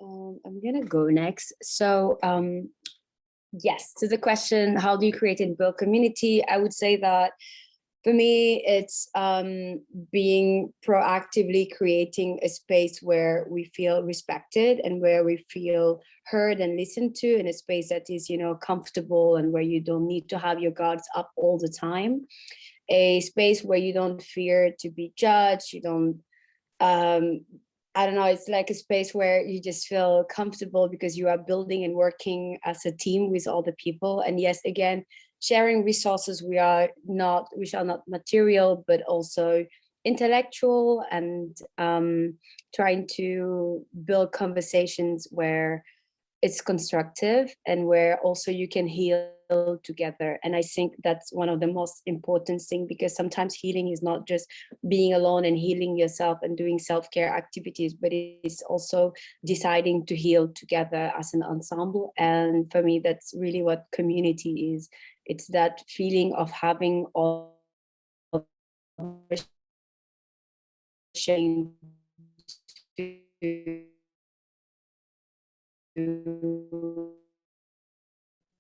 G: I'm gonna go next. So yes, to the question, how do you create and build community? I would say that for me, it's being proactively creating a space where we feel respected and where we feel heard and listened to, in a space that is, you know, comfortable and where you don't need to have your guards up all the time. A space where you don't fear to be judged, you don't I don't know, it's like a space where you just feel comfortable because you are building and working as a team with all the people. And yes, again, sharing resources, we shall not material, but also intellectual, and trying to build conversations where it's constructive and where also you can heal together. And I think that's one of the most important things, because sometimes healing is not just being alone and healing yourself and doing self-care activities, but it's also deciding to heal together as an ensemble. And for me, that's really what community is. It's that feeling of having all sharing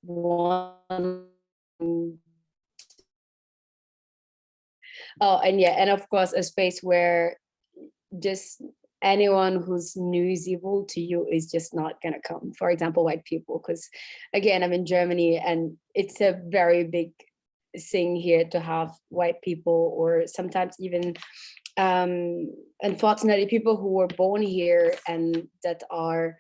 G: one. Oh, and yeah, and of course, a space where just anyone who's new is evil to you is just not gonna come. For example, white people, because again, I'm in Germany and it's a very big thing here to have white people, or sometimes even unfortunately people who were born here and that are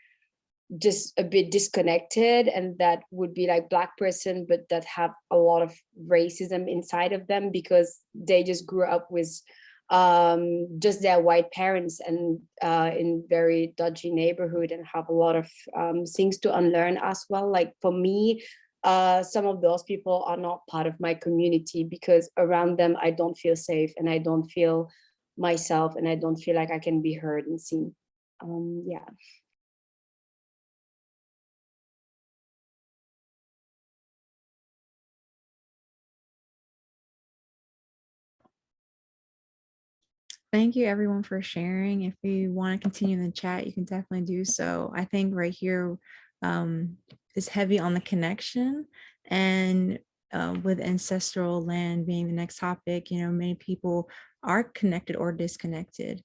G: just a bit disconnected, and that would be like Black person, but that have a lot of racism inside of them because they just grew up with just their white parents and in very dodgy neighborhood, and have a lot of things to unlearn as well. Like for me, some of those people are not part of my community because around them I don't feel safe and I don't feel myself and I don't feel like I can be heard and seen. Yeah.
A: Thank you everyone for sharing. If you want to continue in the chat, you can definitely do so. I think right here is heavy on the connection, and with ancestral land being the next topic, you know, many people are connected or disconnected.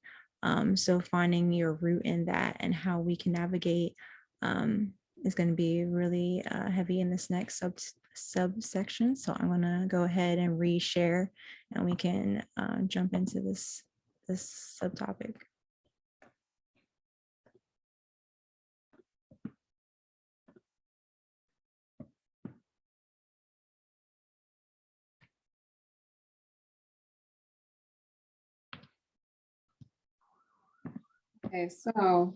A: So finding your root in that and how we can navigate is going to be really heavy in this next subsection. So I'm going to go ahead and reshare and we can jump into this subtopic.
B: Okay, so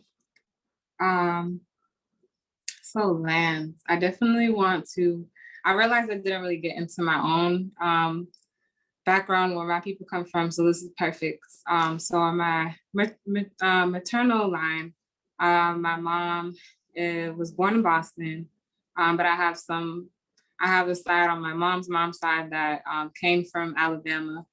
B: lands. I definitely want to, I realized I didn't really get into my own background, where my people come from, so this is perfect. So on my maternal line, my mom was born in Boston, but I have a side on my mom's side that came from Alabama,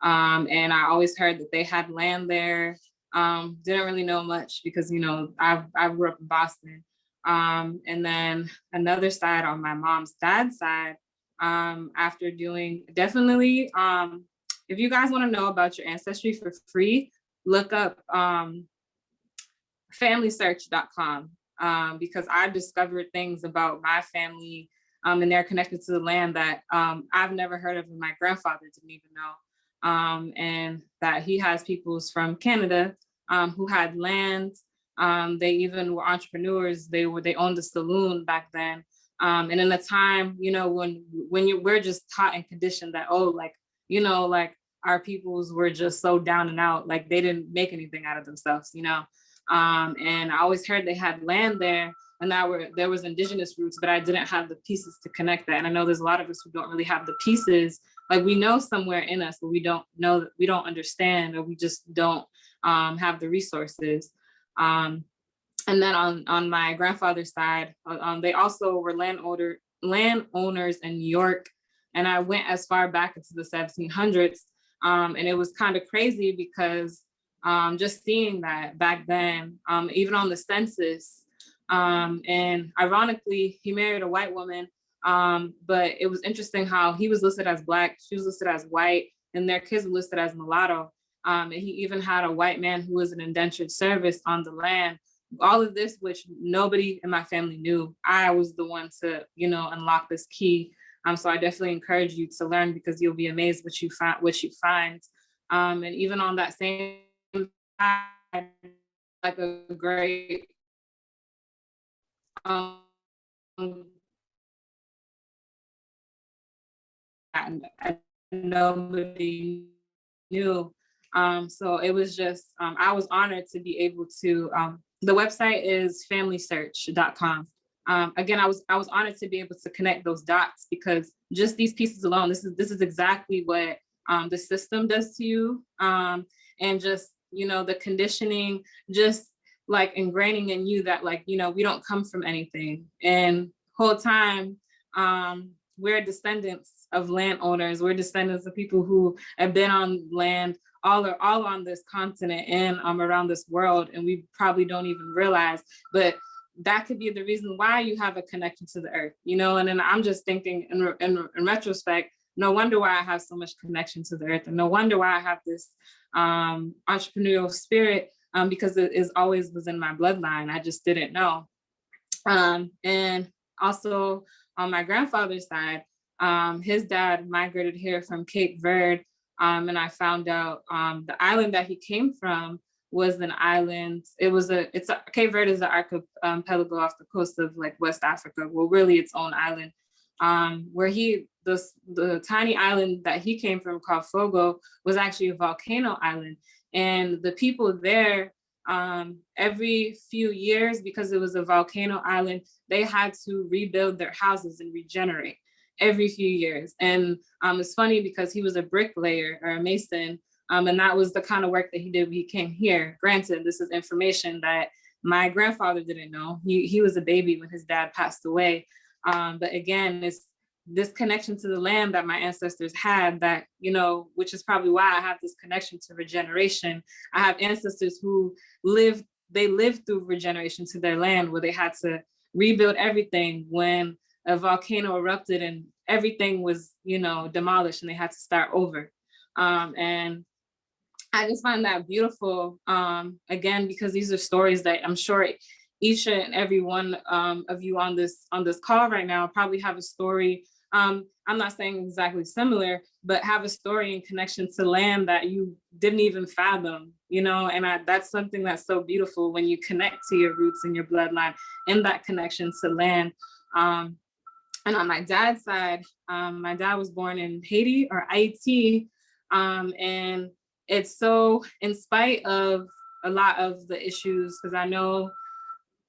B: and I always heard that they had land there. Didn't really know much because, you know, I grew up in Boston. And then another side on my mom's dad's side, after doing, definitely, if you guys want to know about your ancestry for free, look up FamilySearch.com, because I discovered things about my family and they're connected to the land that I've never heard of and my grandfather didn't even know. And that he has peoples from Canada who had land. They even were entrepreneurs. They owned a saloon back then. And in a time, you know, when we're just taught and conditioned that, oh, like, you know, like our peoples were just so down and out, like they didn't make anything out of themselves, you know. And I always heard they had land there and there was indigenous roots, but I didn't have the pieces to connect that. And I know there's a lot of us who don't really have the pieces. Like we know somewhere in us, but we don't know, we don't understand, or we just don't have the resources. And then on my grandfather's side, they also were landowners in New York. And I went as far back into the 1700s. And it was kind of crazy because just seeing that back then, even on the census, and ironically, he married a white woman, but it was interesting how he was listed as Black, she was listed as white, and their kids were listed as mulatto. And he even had a white man who was an indentured service on the land. All of this, which nobody in my family knew. I was the one to, you know, unlock this key. So I definitely encourage you to learn, because you'll be amazed what you find. And even on that same side, like a great and nobody knew. So it was just, I was honored to be able to, the website is FamilySearch.com. Again, I was honored to be able to connect those dots, because just these pieces alone, this is exactly what the system does to you. And just, you know, the conditioning, just like ingraining in you that, like, you know, we don't come from anything. And whole time, we're descendants of landowners. We're descendants of people who have been on land all on this continent and around this world, and we probably don't even realize. But that could be the reason why you have a connection to the earth, you know. And then I'm just thinking in retrospect, no wonder why I have so much connection to the earth, and no wonder why I have this entrepreneurial spirit, because it is always was in my bloodline. I just didn't know. And also on my grandfather's side, his dad migrated here from Cape Verde. And I found out the island that he came from was an island. Cape Verde is an archipelago off the coast of like West Africa. Well, really its own island. Where the tiny island that he came from called Fogo was actually a volcano island. And the people there, every few years, because it was a volcano island, they had to rebuild their houses and regenerate every few years. And it's funny because he was a bricklayer or a mason, and that was the kind of work that he did when he came here. Granted, this is information that my grandfather didn't know. He was a baby when his dad passed away. But again, it's this connection to the land that my ancestors had, that, you know, which is probably why I have this connection to regeneration. I have ancestors who lived through regeneration to their land, where they had to rebuild everything when a volcano erupted and everything was, you know, demolished, and they had to start over. And I just find that beautiful, again, because these are stories that I'm sure each and every one of you on this call right now probably have a story. I'm not saying exactly similar, but have a story in connection to land that you didn't even fathom, you know. And that's something that's so beautiful when you connect to your roots and your bloodline and that connection to land. And on my dad's side, my dad was born in Haiti, or Haiti, and it's so, in spite of a lot of the issues, because I know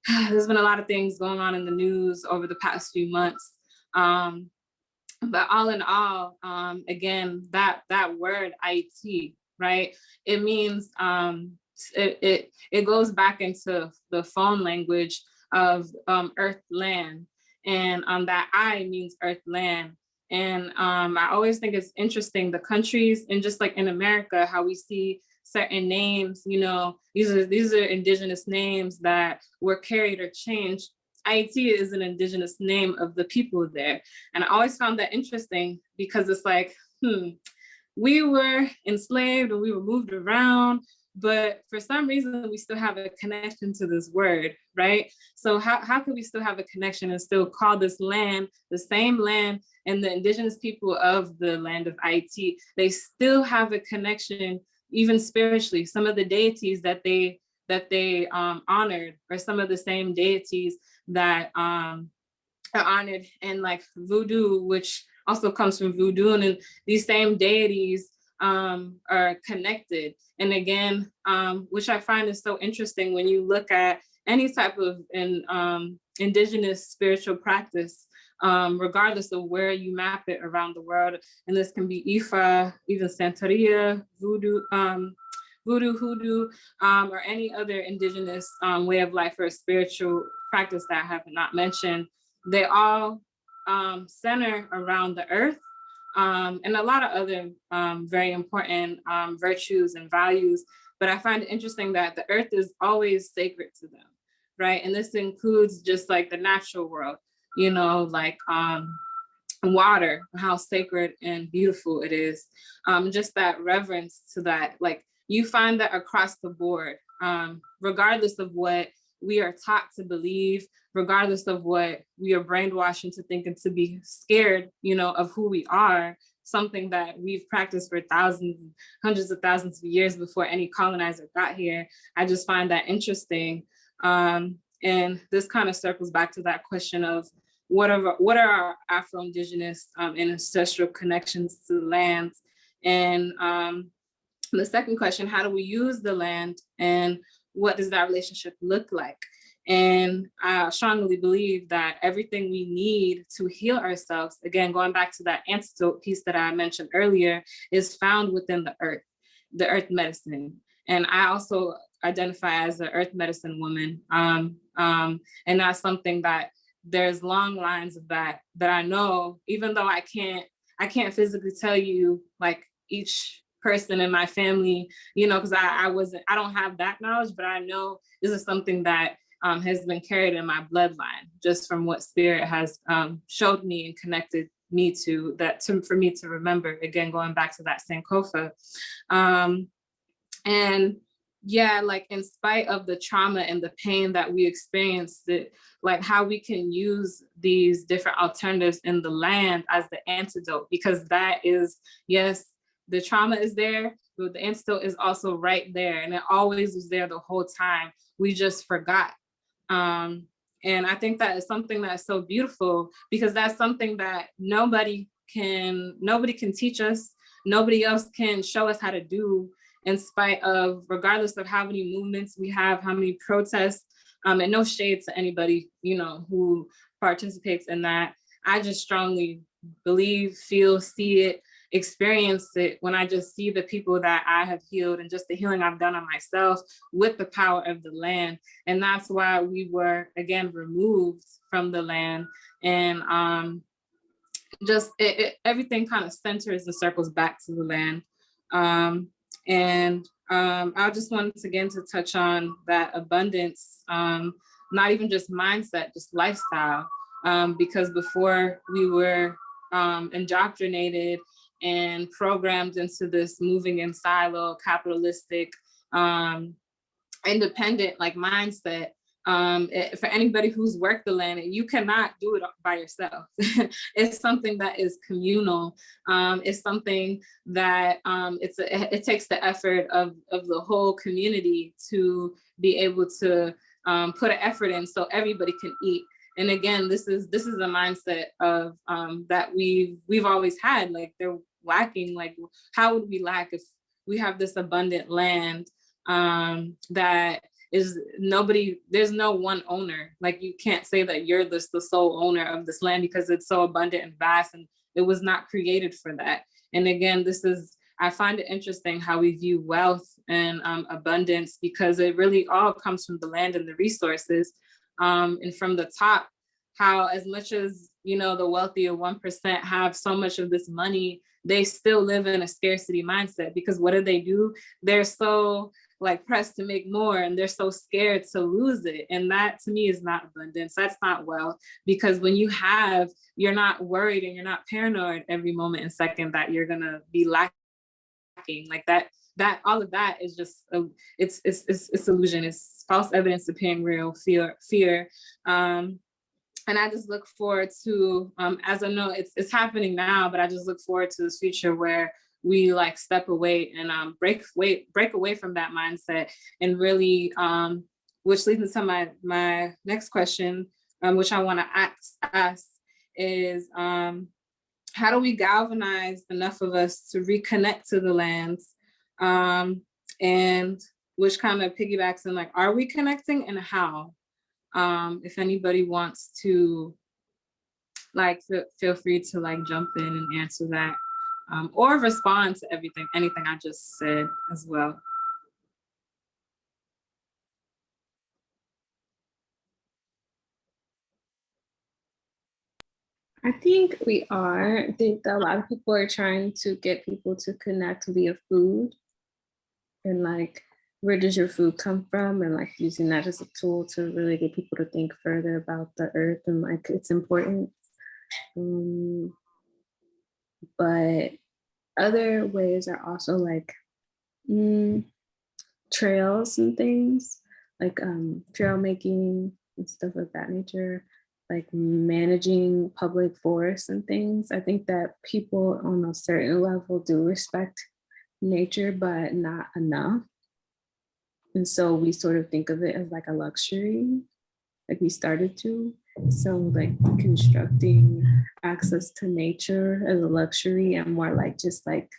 B: there's been a lot of things going on in the news over the past few months. But all in all, again, that word IT, right? It means it goes back into the phone language of earth land, and that I means earth land. And I always think it's interesting, the countries, and just like in America, how we see certain names, you know, these are indigenous names that were carried or changed. IT is an indigenous name of the people there. And I always found that interesting, because it's like, we were enslaved, or we were moved around, but for some reason we still have a connection to this word, right? So how can we still have a connection and still call this land the same land, and the indigenous people of the land of Haiti, they still have a connection, even spiritually. Some of the deities that they honored are some of the same deities that are honored in like voodoo, which also comes from voodoo, and these same deities are connected. And again, which I find is so interesting when you look at any type of indigenous spiritual practice, regardless of where you map it around the world. And this can be Ifa, even Santeria, voodoo, voodoo, hoodoo, or any other indigenous way of life or spiritual practice that I have not mentioned. They all center around the earth, and a lot of other very important virtues and values. But I find it interesting that the earth is always sacred to them, right? And this includes just like the natural world, like water, how sacred and beautiful it is. Just that reverence to that, like you find that across the board, regardless of what we are taught to believe, regardless of what we are brainwashed into thinking to be scared, of who we are, something that we've practiced for thousands, hundreds of thousands of years before any colonizer got here. I just find that interesting. And this kind of circles back to that question of what are our Afro-Indigenous and ancestral connections to the land? And the second question, how do we use the land, and what does that relationship look like? And I strongly believe that everything we need to heal ourselves, again, going back to that antidote piece that I mentioned earlier, is found within the earth medicine. And I also identify as an earth medicine woman. And that's something that there's long lines of that I know, even though I can't physically tell you like each person in my family, because I don't have that knowledge, but I know this is something that has been carried in my bloodline, just from what spirit has showed me and connected me to that, for me to remember, again, going back to that Sankofa. And yeah, like in spite of the trauma and the pain that we experienced, like how we can use these different alternatives in the land as the antidote, because that is, yes, the trauma is there, but the antidote is also right there. And it always was there the whole time. We just forgot. And I think that is something that's so beautiful, because that's something that nobody can teach us. Nobody else can show us how to do, in spite of, regardless of how many movements we have, how many protests, and no shade to anybody, who participates in that. I just strongly believe, feel, see it, experience it when I just see the people that I have healed, and just the healing I've done on myself with the power of the land. And that's why we were, again, removed from the land. And just everything kind of centers and circles back to the land. And I just wanted again to touch on that abundance, not even just mindset, just lifestyle, because before we were indoctrinated and programmed into this moving in silo, capitalistic, independent like mindset. For anybody who's worked the land, you cannot do it by yourself. It's something that is communal. It's something that it takes the effort of the whole community to be able to put an effort in so everybody can eat. And again, this is a mindset of that we've always had. Like they're lacking. Like how would we lack if we have this abundant land that is there's no one owner. Like you can't say that you're the sole owner of this land, because it's so abundant and vast, and it was not created for that. And again, I find it interesting how we view wealth and abundance, because it really all comes from the land and the resources. And from the top, how as much as, the wealthy of 1% have so much of this money, they still live in a scarcity mindset, because what do? They're so like pressed to make more, and they're so scared to lose it. And that to me is not abundance. That's not wealth, because when you have, you're not worried and you're not paranoid every moment and second that you're gonna be lacking. Like that all of that is just it's illusion. It's false evidence appearing real, fear. And I just look forward to, as I know it's happening now, but I just look forward to this future where we like step away and break away from that mindset and really, which leads into my next question, which I want to ask is, how do we galvanize enough of us to reconnect to the lands, and which kind of piggybacks in like, are we connecting and how? If anybody wants to like feel free to like jump in and answer that, or respond to anything I just said as well.
H: I think we are. I think that a lot of people are trying to get people to connect via food and like, where does your food come from? And like using that as a tool to really get people to think further about the earth and like its importance. But other ways are also like trails and things, like trail making and stuff of that nature, like managing public forests and things. I think that people on a certain level do respect nature, but not enough. And so we sort of think of it as like a luxury, like we started to. So like constructing access to nature as a luxury and more like just like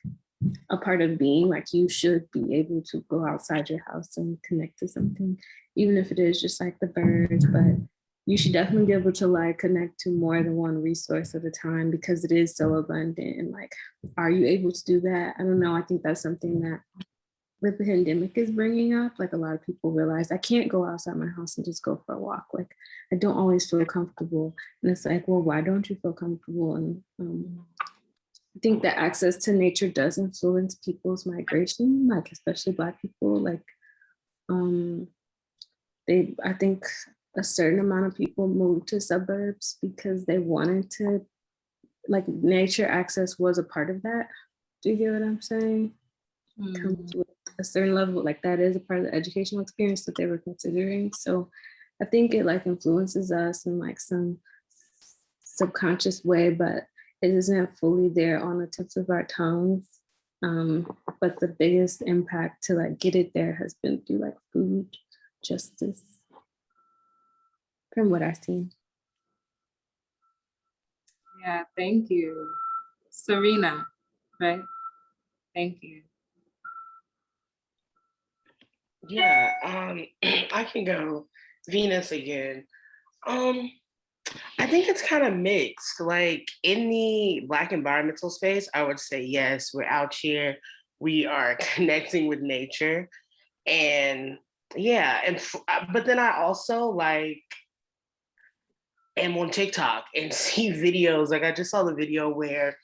H: a part of being, like you should be able to go outside your house and connect to something, even if it is just like the birds, but you should definitely be able to like connect to more than one resource at a time because it is so abundant. And like, are you able to do that? I don't know. I think that's something that the pandemic is bringing up. Like a lot of people realize I can't go outside my house and just go for a walk. Like I don't always feel comfortable. And it's like, well, why don't you feel comfortable? And I think that access to nature does influence people's migration, like especially Black people. Like I think a certain amount of people moved to suburbs because they wanted to, like nature access was a part of that. Do you get what I'm saying? Comes with a certain level, like that is a part of the educational experience that they were considering. So I think it like influences us in like some subconscious way, but it isn't fully there on the tips of our tongues. But the biggest impact to like get it there has been through like food justice, from what I've seen.
B: Yeah, thank you. Serena, right? Thank you.
F: Yeah, I can go. Venus again. I think it's kind of mixed. Like in the Black environmental space, I would say yes, we're out here, we are connecting with nature, and yeah, but then I also like am on TikTok and see videos. Like I just saw the video where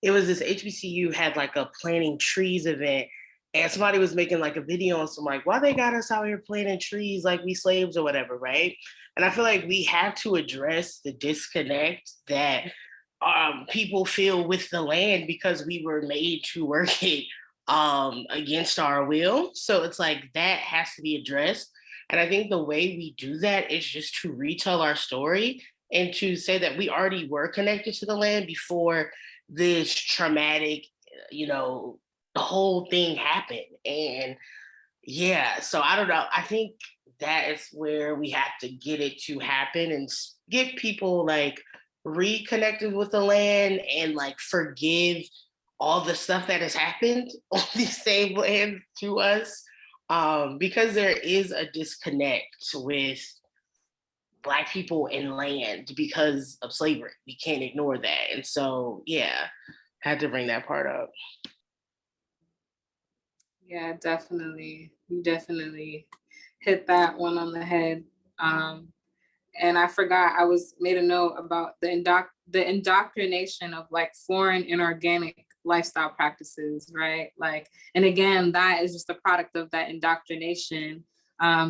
F: it was this HBCU had like a planting trees event, and somebody was making like a video on some like, why they got us out here planting trees like we slaves or whatever, right? And I feel like we have to address the disconnect that people feel with the land because we were made to work it against our will. So it's like that has to be addressed. And I think the way we do that is just to retell our story and to say that we already were connected to the land before this traumatic, the whole thing happened. And yeah, so I don't know. I think that is where we have to get it to happen and get people like reconnected with the land and like forgive all the stuff that has happened on these same land to us. Because there is a disconnect with Black people and land because of slavery. We can't ignore that. And so, yeah, had to bring that part up.
B: Yeah, definitely. You definitely hit that one on the head. And I forgot, I made a note about the indoctrination of like foreign inorganic lifestyle practices, right? Like, and again, that is just a product of that indoctrination,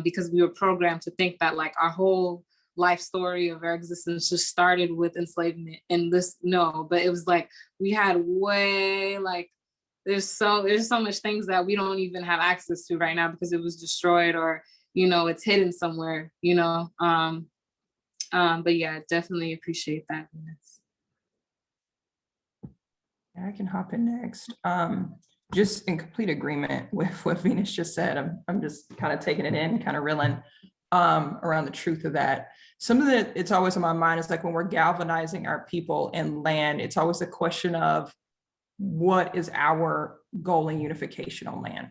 B: because we were programmed to think that like our whole life story of our existence just started with enslavement and but it was like we had way like there's so much things that we don't even have access to right now because it was destroyed, or it's hidden somewhere, but yeah, definitely appreciate that.
D: I can hop in next. Just in complete agreement with what Venus just said. I'm just kind of taking it in, kind of reeling around the truth of that. Some of it, it's always on my mind, is like when we're galvanizing our people and land, it's always a question of what is our goal in unification on land?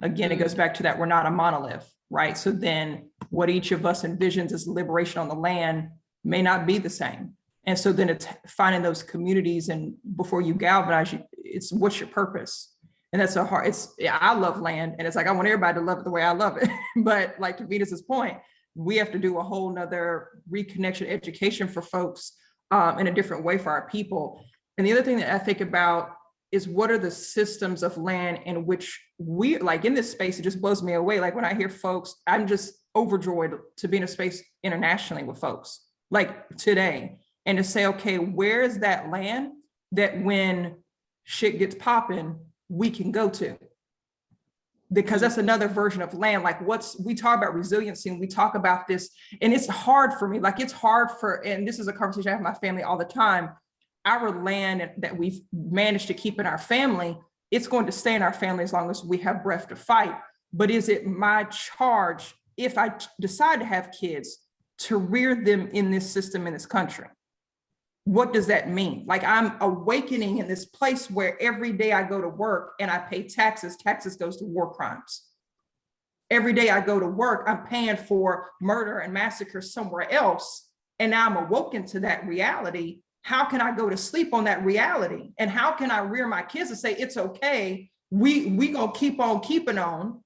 D: Again, it goes back to that we're not a monolith, right? So then what each of us envisions as liberation on the land may not be the same. And so then it's finding those communities, and before you galvanize, it's what's your purpose? And that's I love land, and it's like, I want everybody to love it the way I love it. But like to Venus's point, we have to do a whole nother reconnection education for folks in a different way for our people. And the other thing that I think about is what are the systems of land in which we, like in this space, it just blows me away. Like when I hear folks, I'm just overjoyed to be in a space internationally with folks like today, and to say, okay, where is that land that when shit gets popping, we can go to? Because that's another version of land. Like we talk about resiliency and we talk about this, and it's hard for me. Like it's hard and this is a conversation I have with my family all the time. Our land that we've managed to keep in our family, it's going to stay in our family as long as we have breath to fight. But is it my charge, if I decide to have kids, to rear them in this system, in this country? What does that mean? Like I'm awakening in this place where every day I go to work and I pay taxes goes to war crimes. Every day I go to work, I'm paying for murder and massacre somewhere else. And now I'm awoken to that reality. How can I go to sleep on that reality? And how can I rear my kids and say, it's okay, we gonna keep on keeping on,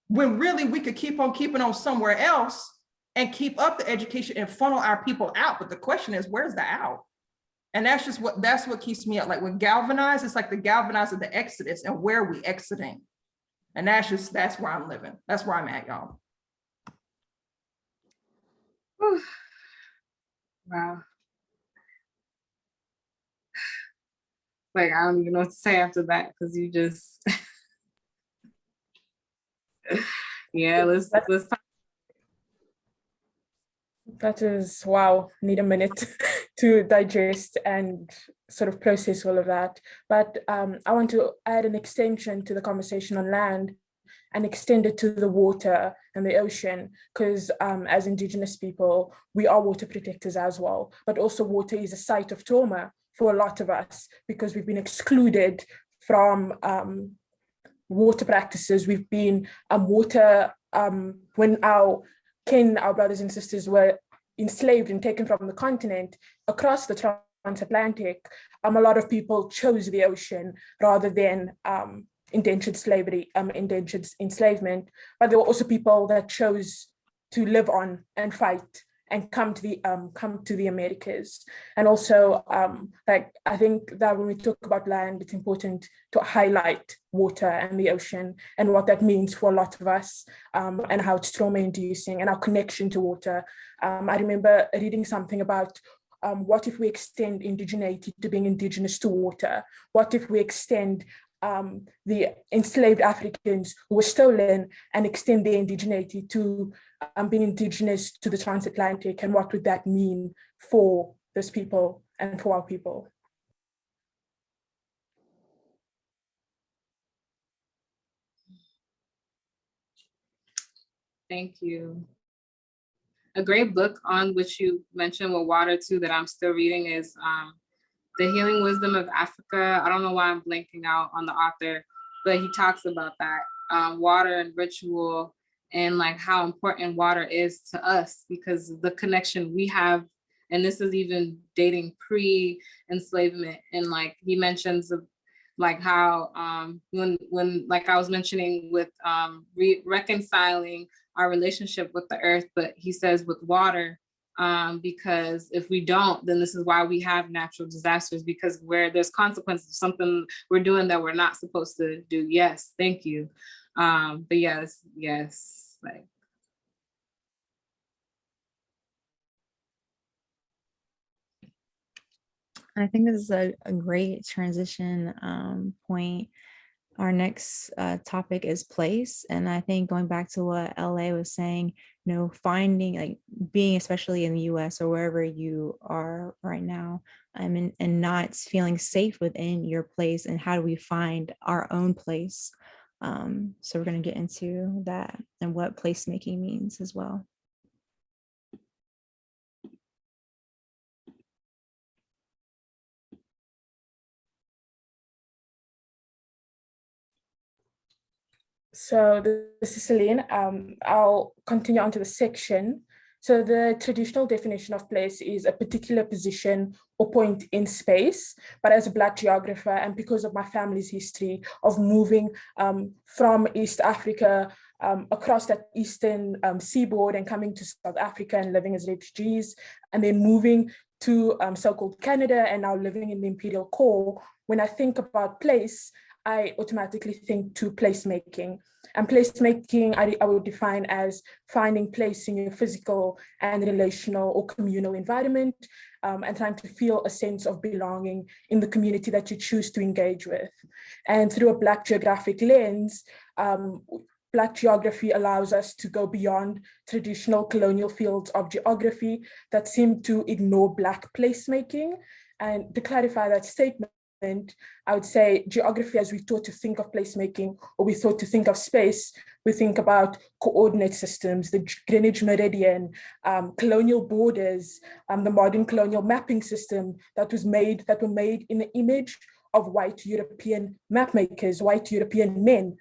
D: when really we could keep on keeping on somewhere else and keep up the education and funnel our people out. But the question is, where's the out? And that's what keeps me up. Like when galvanized, it's like the galvanize of the exodus, and where are we exiting? And that's where I'm living. That's where I'm at, y'all.
B: Wow. Like, I don't even know what to say after that, because you just, yeah, let's talk.
C: That is, wow, need a minute to digest and sort of process all of that. But I want to add an extension to the conversation on land and extend it to the water and the ocean, because as Indigenous people, we are water protectors as well. But also water is a site of trauma for a lot of us because we've been excluded from water practices. We've been when our brothers and sisters were enslaved and taken from the continent across the transatlantic, a lot of people chose the ocean rather than indentured slavery, indentured enslavement. But there were also people that chose to live on and fight and come to the Americas. And also, I think that when we talk about land, it's important to highlight water and the ocean and what that means for a lot of us, and how it's trauma-inducing and our connection to water. I remember reading something about what if we extend indigeneity to being indigenous to water? What if we extend the enslaved Africans who were stolen and extend their indigeneity to being indigenous to the transatlantic, and what would that mean for those people and for our people?
B: Thank you. A great book on which you mentioned with water too that I'm still reading is The Healing Wisdom of Africa. I don't know why I'm blanking out on the author, but he talks about that, water and ritual, and like how important water is to us because of the connection we have. And this is even dating pre-enslavement. And like he mentions of like how when like I was mentioning with reconciling our relationship with the earth, but he says with water, because if we don't, then this is why we have natural disasters, because where there's consequences of something we're doing that we're not supposed to do. Yes, thank you. But yes, like.
A: I think this is a great transition point. Our next topic is place. And I think going back to what LA was saying, finding, like, being, especially in the US or wherever you are right now, and not feeling safe within your place, and how do we find our own place? So we're going to get into that and what placemaking means as well.
C: So this is Celine. I'll continue on to the section. So the traditional definition of place is a particular position or point in space. But as a Black geographer, and because of my family's history of moving from East Africa across that eastern seaboard and coming to South Africa and living as refugees, and then moving to so-called Canada and now living in the Imperial Core, when I think about place, I automatically think to placemaking. And placemaking, I would define as finding place in your physical and relational or communal environment, and trying to feel a sense of belonging in the community that you choose to engage with. And through a Black geographic lens, Black geography allows us to go beyond traditional colonial fields of geography that seem to ignore Black placemaking. And to clarify that statement, I would say geography, as we thought to think of placemaking, or we thought to think of space, we think about coordinate systems, the Greenwich Meridian, colonial borders, the modern colonial mapping system that were made in the image of white European map makers, white European men,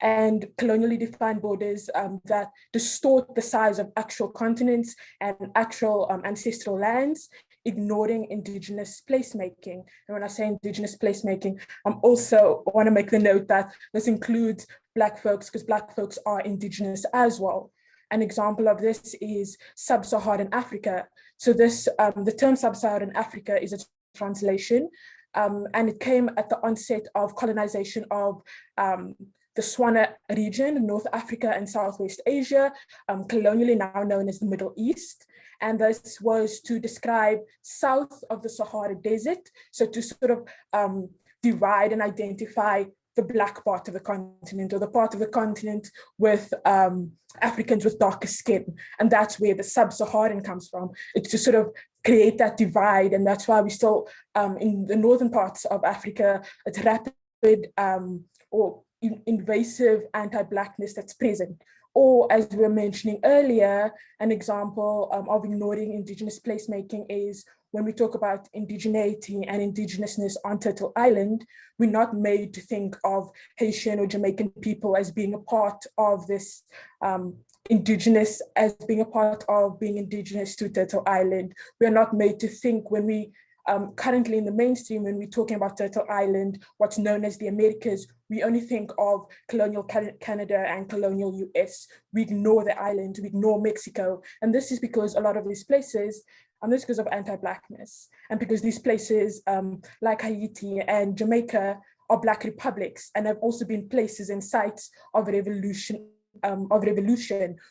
C: and colonially defined borders that distort the size of actual continents and actual ancestral lands, ignoring Indigenous placemaking. And when I say Indigenous placemaking, I also want to make the note that this includes Black folks, because Black folks are Indigenous as well. An example of this is Sub-Saharan Africa. So this, the term Sub-Saharan Africa is a translation, and it came at the onset of colonization of the Swana region, North Africa and Southwest Asia, colonially now known as the Middle East. And this was to describe south of the Sahara Desert, so to sort of divide and identify the Black part of the continent, or the part of the continent with Africans with darker skin. And that's where the Sub-Saharan comes from. It's to sort of create that divide. And that's why we still, in the northern parts of Africa, it's rapid or invasive anti-Blackness that's present. Or, as we were mentioning earlier, an example of ignoring Indigenous placemaking is when we talk about indigeneity and Indigenousness on Turtle Island, we're not made to think of Haitian or Jamaican people as being a part of this Indigenous, as being a part of being Indigenous to Turtle Island. We are not made to think, when we currently in the mainstream, when we're talking about Turtle Island, what's known as the Americas, we only think of colonial Canada and colonial US. We ignore the island, we ignore Mexico. And this is because a lot of these places, and this is because of anti-Blackness, and because these places like Haiti and Jamaica are Black republics, and have also been places and sites of revolution,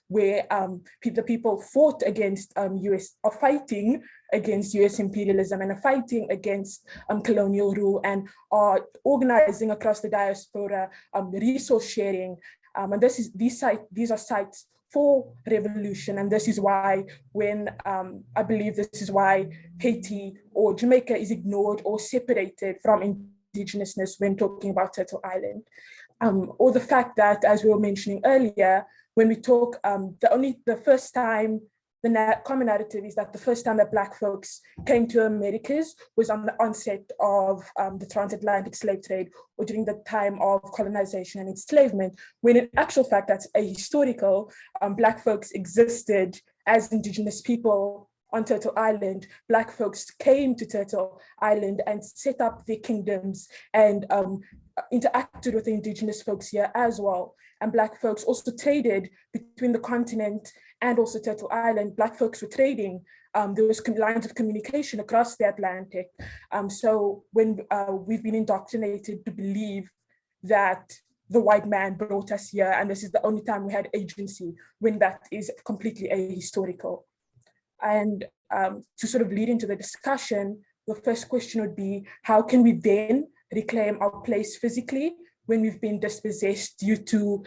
C: where the people fought against US, or fighting against US imperialism, and are fighting against colonial rule, and are organizing across the diaspora, resource sharing. And these are sites for revolution. And this is why when I believe this is why Haiti or Jamaica is ignored or separated from Indigenousness when talking about Turtle Island. Or the fact that, as we were mentioning earlier, when we talk, the first time, the common narrative is that the first time that Black folks came to Americas was on the onset of the transatlantic slave trade, or during the time of colonization and enslavement, when in actual fact that's ahistorical. Black folks existed as Indigenous people on Turtle Island. Black folks came to Turtle Island and set up their kingdoms and interacted with the Indigenous folks here as well. And Black folks also traded between the continent and also Turtle Island. Black folks were trading. There was lines of communication across the Atlantic. So when we've been indoctrinated to believe that the white man brought us here, and this is the only time we had agency, when that is completely ahistorical. And to sort of lead into the discussion, the first question would be, how can we then reclaim our place physically when we've been dispossessed due to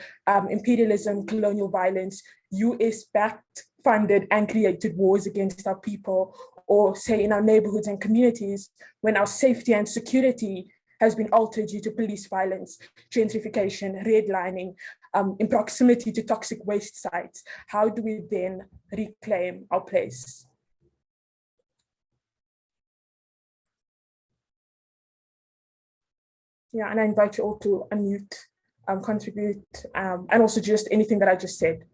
C: imperialism, colonial violence, US-backed, funded and created wars against our people, or say in our neighborhoods and communities, when our safety and security has been altered due to police violence, gentrification, redlining, in proximity to toxic waste sites. How do we then reclaim our place? Yeah, and I invite you all to unmute, contribute, and also just anything that I just said.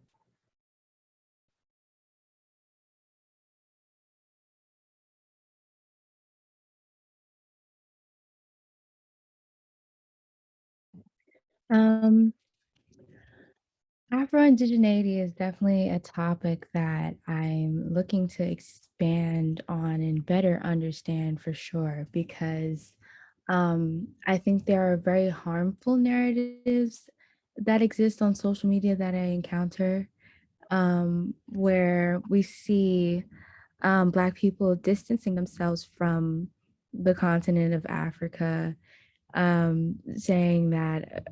E: Afro-Indigeneity is definitely a topic that I'm looking to expand on and better understand for sure, because I think there are very harmful narratives that exist on social media that I encounter, where we see Black people distancing themselves from the continent of Africa, saying that,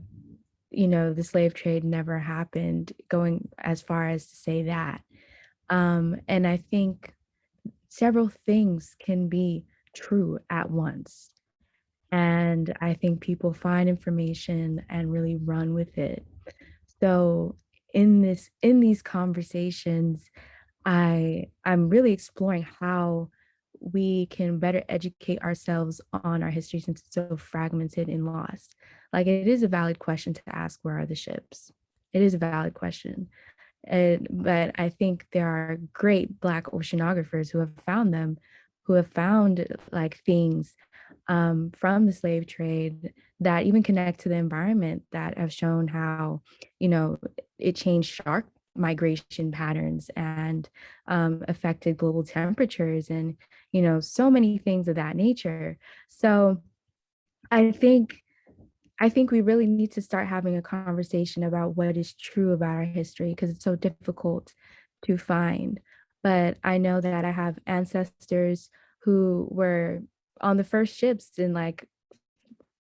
E: you know, the slave trade never happened, going as far as to say that. And I think several things can be true at once. And I think people find information and really run with it. So in these conversations, I'm really exploring how we can better educate ourselves on our history since it's so fragmented and lost. Like, it is a valid question to ask, where are the ships? It is a valid question. But I think there are great Black oceanographers who have found them, who have found like things from the slave trade that even connect to the environment, that have shown how, you know, it changed shark migration patterns and affected global temperatures and, you know, so many things of that nature. So I think we really need to start having a conversation about what is true about our history, because it's so difficult to find. But I know that I have ancestors who were on the first ships in like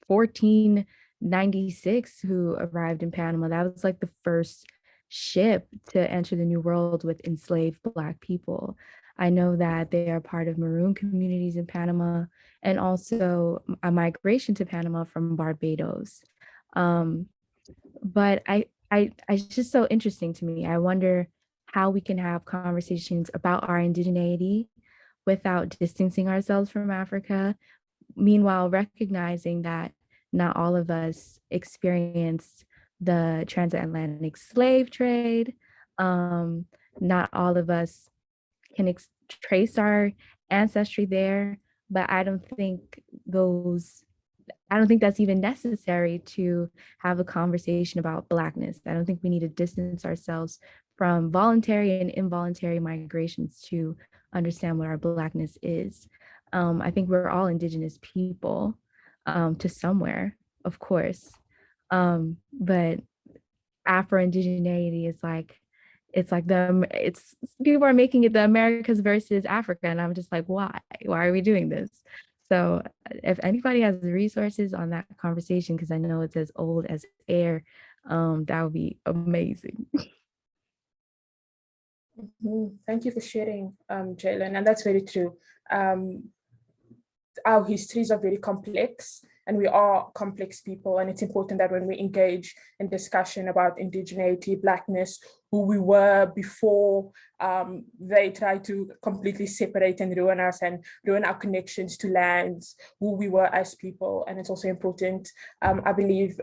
E: 1496 who arrived in Panama. That was like the first ship to enter the New World with enslaved Black people. I know that they are part of maroon communities in Panama, and also a migration to Panama from Barbados. Um, but it's just so interesting to me. I wonder how we can have conversations about our indigeneity without distancing ourselves from Africa, meanwhile recognizing that not all of us experienced the transatlantic slave trade. Not all of us can trace our ancestry there, but I don't think that's even necessary to have a conversation about Blackness. I don't think we need to distance ourselves from voluntary and involuntary migrations to understand what our Blackness is. I think we're all Indigenous people to somewhere, of course. But Afro-Indigeneity is like, it's people are making it the Americas versus Africa. And I'm just like, why? Why are we doing this? So if anybody has resources on that conversation, because I know it's as old as air, that would be amazing.
C: Thank you for sharing, Jalen, and that's very true. Our histories are very complex, and we are complex people, and it's important that when we engage in discussion about indigeneity, Blackness, who we were before they try to completely separate and ruin us and ruin our connections to lands, who we were as people. And it's also important, I believe,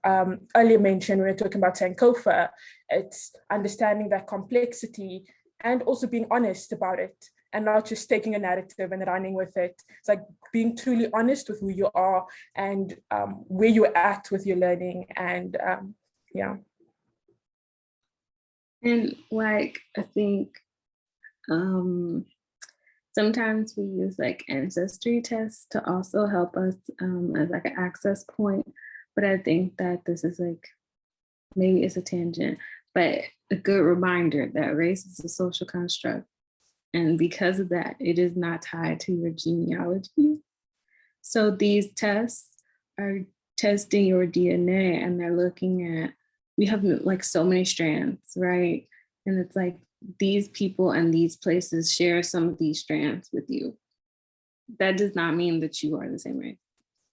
C: earlier mentioned when we were talking about Sankofa, it's understanding that complexity and also being honest about it, and not just taking a narrative and running with it. It's like being truly honest with who you are and where you're at with your learning. And yeah.
H: And like, I think sometimes we use like ancestry tests to also help us as like an access point. But I think that this is like, maybe it's a tangent, but a good reminder that race is a social construct. And because of that, it is not tied to your genealogy. So these tests are testing your DNA and they're looking at, we have like so many strands, right? And it's like these people and these places share some of these strands with you. That does not mean that you are the same race.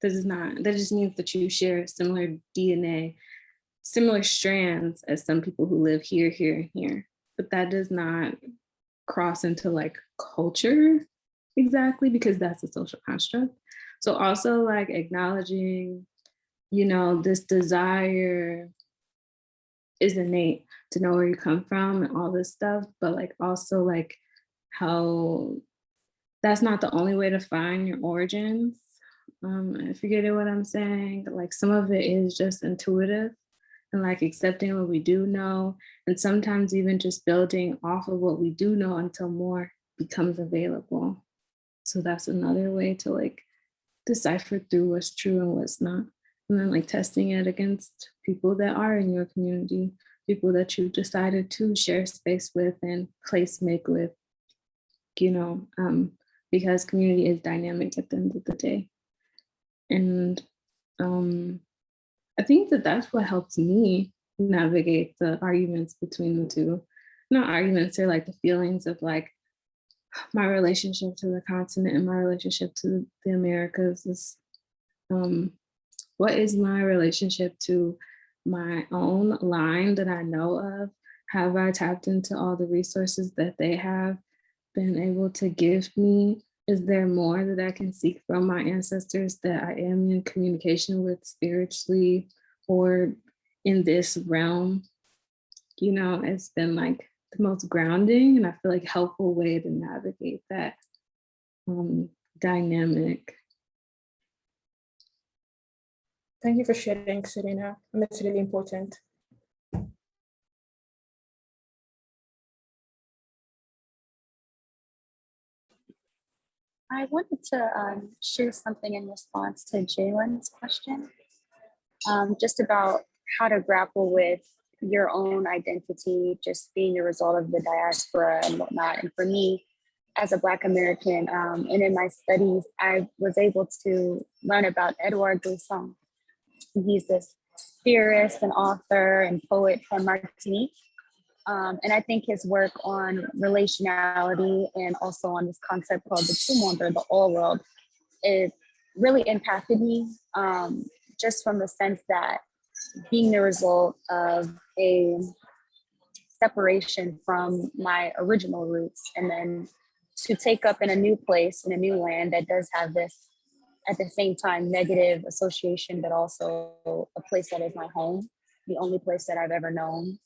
H: That just means that you share similar DNA, similar strands as some people who live here, here, and here. But that does not cross into like culture exactly, because that's a social construct. So also like acknowledging, you know, this desire is innate to know where you come from and all this stuff, but like also like how that's not the only way to find your origins. If you get what I'm saying, like some of it is just intuitive and like accepting what we do know, and sometimes even just building off of what we do know until more becomes available. So that's another way to like decipher through what's true and what's not. And then like testing it against people that are in your community, people that you've decided to share space with and place make with, you know, because community is dynamic at the end of the day. And I think that that's what helps me navigate the arguments between the two. Not arguments, they're like the feelings of like my relationship to the continent and my relationship to the Americas is what is my relationship to my own line that I know of? Have I tapped into all the resources that they have been able to give me? Is there more that I can seek from my ancestors that I am in communication with spiritually or in this realm? You know, it's been like the most grounding and I feel like helpful way to navigate that dynamic.
C: Thank you for sharing, Serena. That's really important.
I: I wanted to share something in response to Jalen's question, just about how to grapple with your own identity, just being a result of the diaspora and whatnot. And for me, as a Black American, and in my studies, I was able to learn about Edouard Glissant. He's this theorist and author and poet from Martinique. And I think his work on relationality and also on this concept called the tout monde, or the all world, it really impacted me, just from the sense that being the result of a separation from my original roots, and then to take up in a new place, in a new land that does have this, at the same time, negative association, but also a place that is my home, the only place that I've ever known.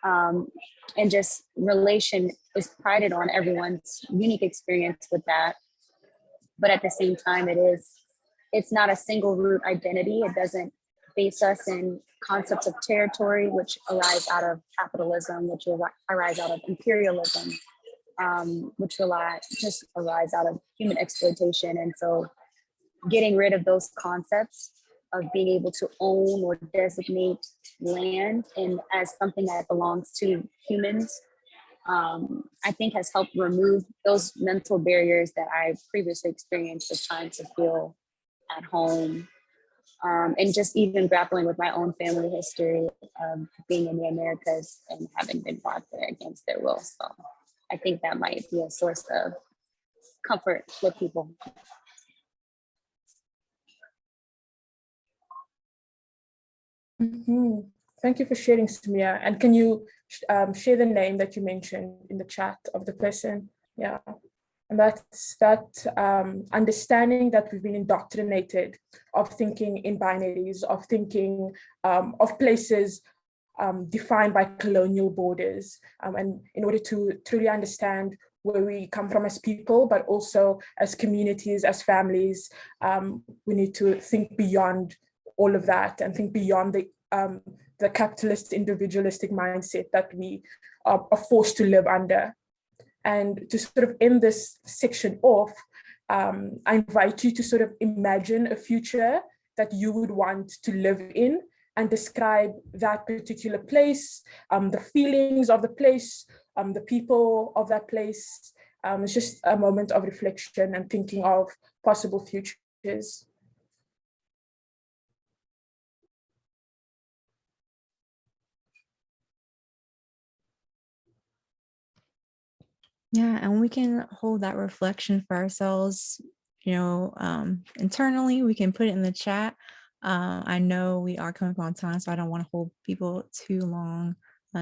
I: And just relation is prided on everyone's unique experience with that. But at the same time, it's not a single root identity. It doesn't base us in concepts of territory, which arise out of capitalism, which arise out of imperialism, which arise out of human exploitation. And so getting rid of those concepts of being able to own or designate land and as something that belongs to humans, I think has helped remove those mental barriers that I previously experienced of trying to feel at home, and just even grappling with my own family history of being in the Americas and having been brought there against their will. So I think that might be a source of comfort with people.
C: Mm-hmm. Thank you for sharing, Samia. And can you share the name that you mentioned in the chat of the person? Yeah. And that's that understanding that we've been indoctrinated of thinking in binaries, of thinking of places defined by colonial borders. And in order to truly understand where we come from as people, but also as communities, as families, we need to think beyond all of that and think beyond the capitalist individualistic mindset that we are forced to live under. And to sort of end this section off, I invite you to sort of imagine a future that you would want to live in and describe that particular place, the feelings of the place, the people of that place. It's just a moment of reflection and thinking of possible futures.
A: Yeah, and we can hold that reflection for ourselves, internally. We can put it in the chat. I know we are coming up on time, so I don't want to hold people too long,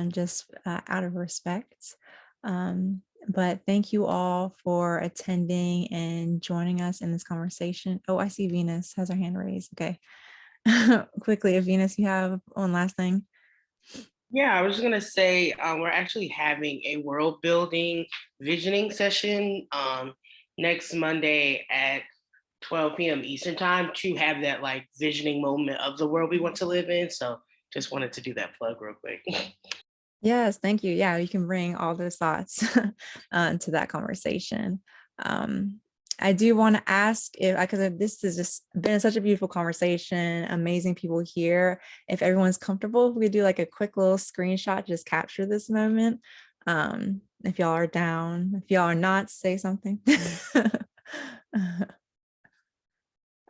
A: just out of respect. But thank you all for attending and joining us in this conversation. Oh, I see Venus has her hand raised. Okay. Quickly, if Venus, you have one last thing.
F: Yeah, I was just gonna say we're actually having a world building visioning session next Monday at 12 p.m. Eastern time to have that like visioning moment of the world we want to live in. So just wanted to do that plug real quick.
A: Yes, thank you. Yeah, you can bring all those thoughts to that conversation. I do want to ask if, because this has just been such a beautiful conversation, amazing people here. If everyone's comfortable, if we could do like a quick little screenshot, just capture this moment. If y'all are down, if y'all are not, say something.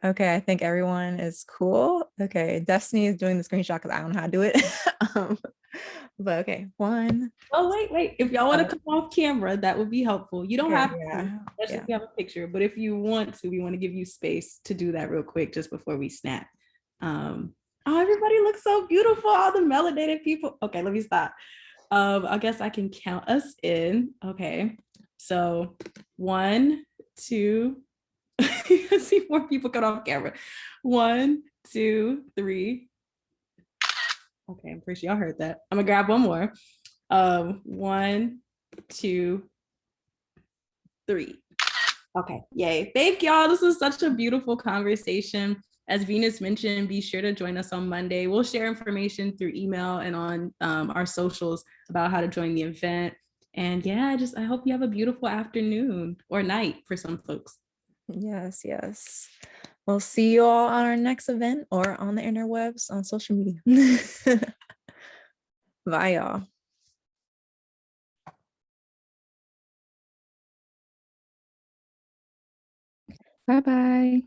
A: Okay, I think everyone is cool. Okay, Destiny is doing the screenshot because I don't know how to do it. um, but okay, one.
J: Oh, wait. If y'all want to
A: Oh.
J: come off camera, that would be helpful. You don't
A: Okay,
J: have to,
A: yeah,
J: especially if you have a picture, but if you want to, we want to give you space to do that real quick just before we snap. Oh, everybody looks so beautiful, all the melanated people. Okay, let me stop. I guess I can count us in. Okay, so 1, 2, I see more people cut off camera. 1, 2, 3. Okay, I'm pretty sure y'all heard that. I'm gonna grab one more. 1, 2, 3. Okay, yay. Thank y'all. This was such a beautiful conversation. As Venus mentioned, be sure to join us on Monday. We'll share information through email and on our socials about how to join the event. And yeah, I hope you have a beautiful afternoon or night for some folks.
A: Yes, yes. We'll see you all on our next event or on the interwebs on social media. Bye, y'all.
E: Bye-bye.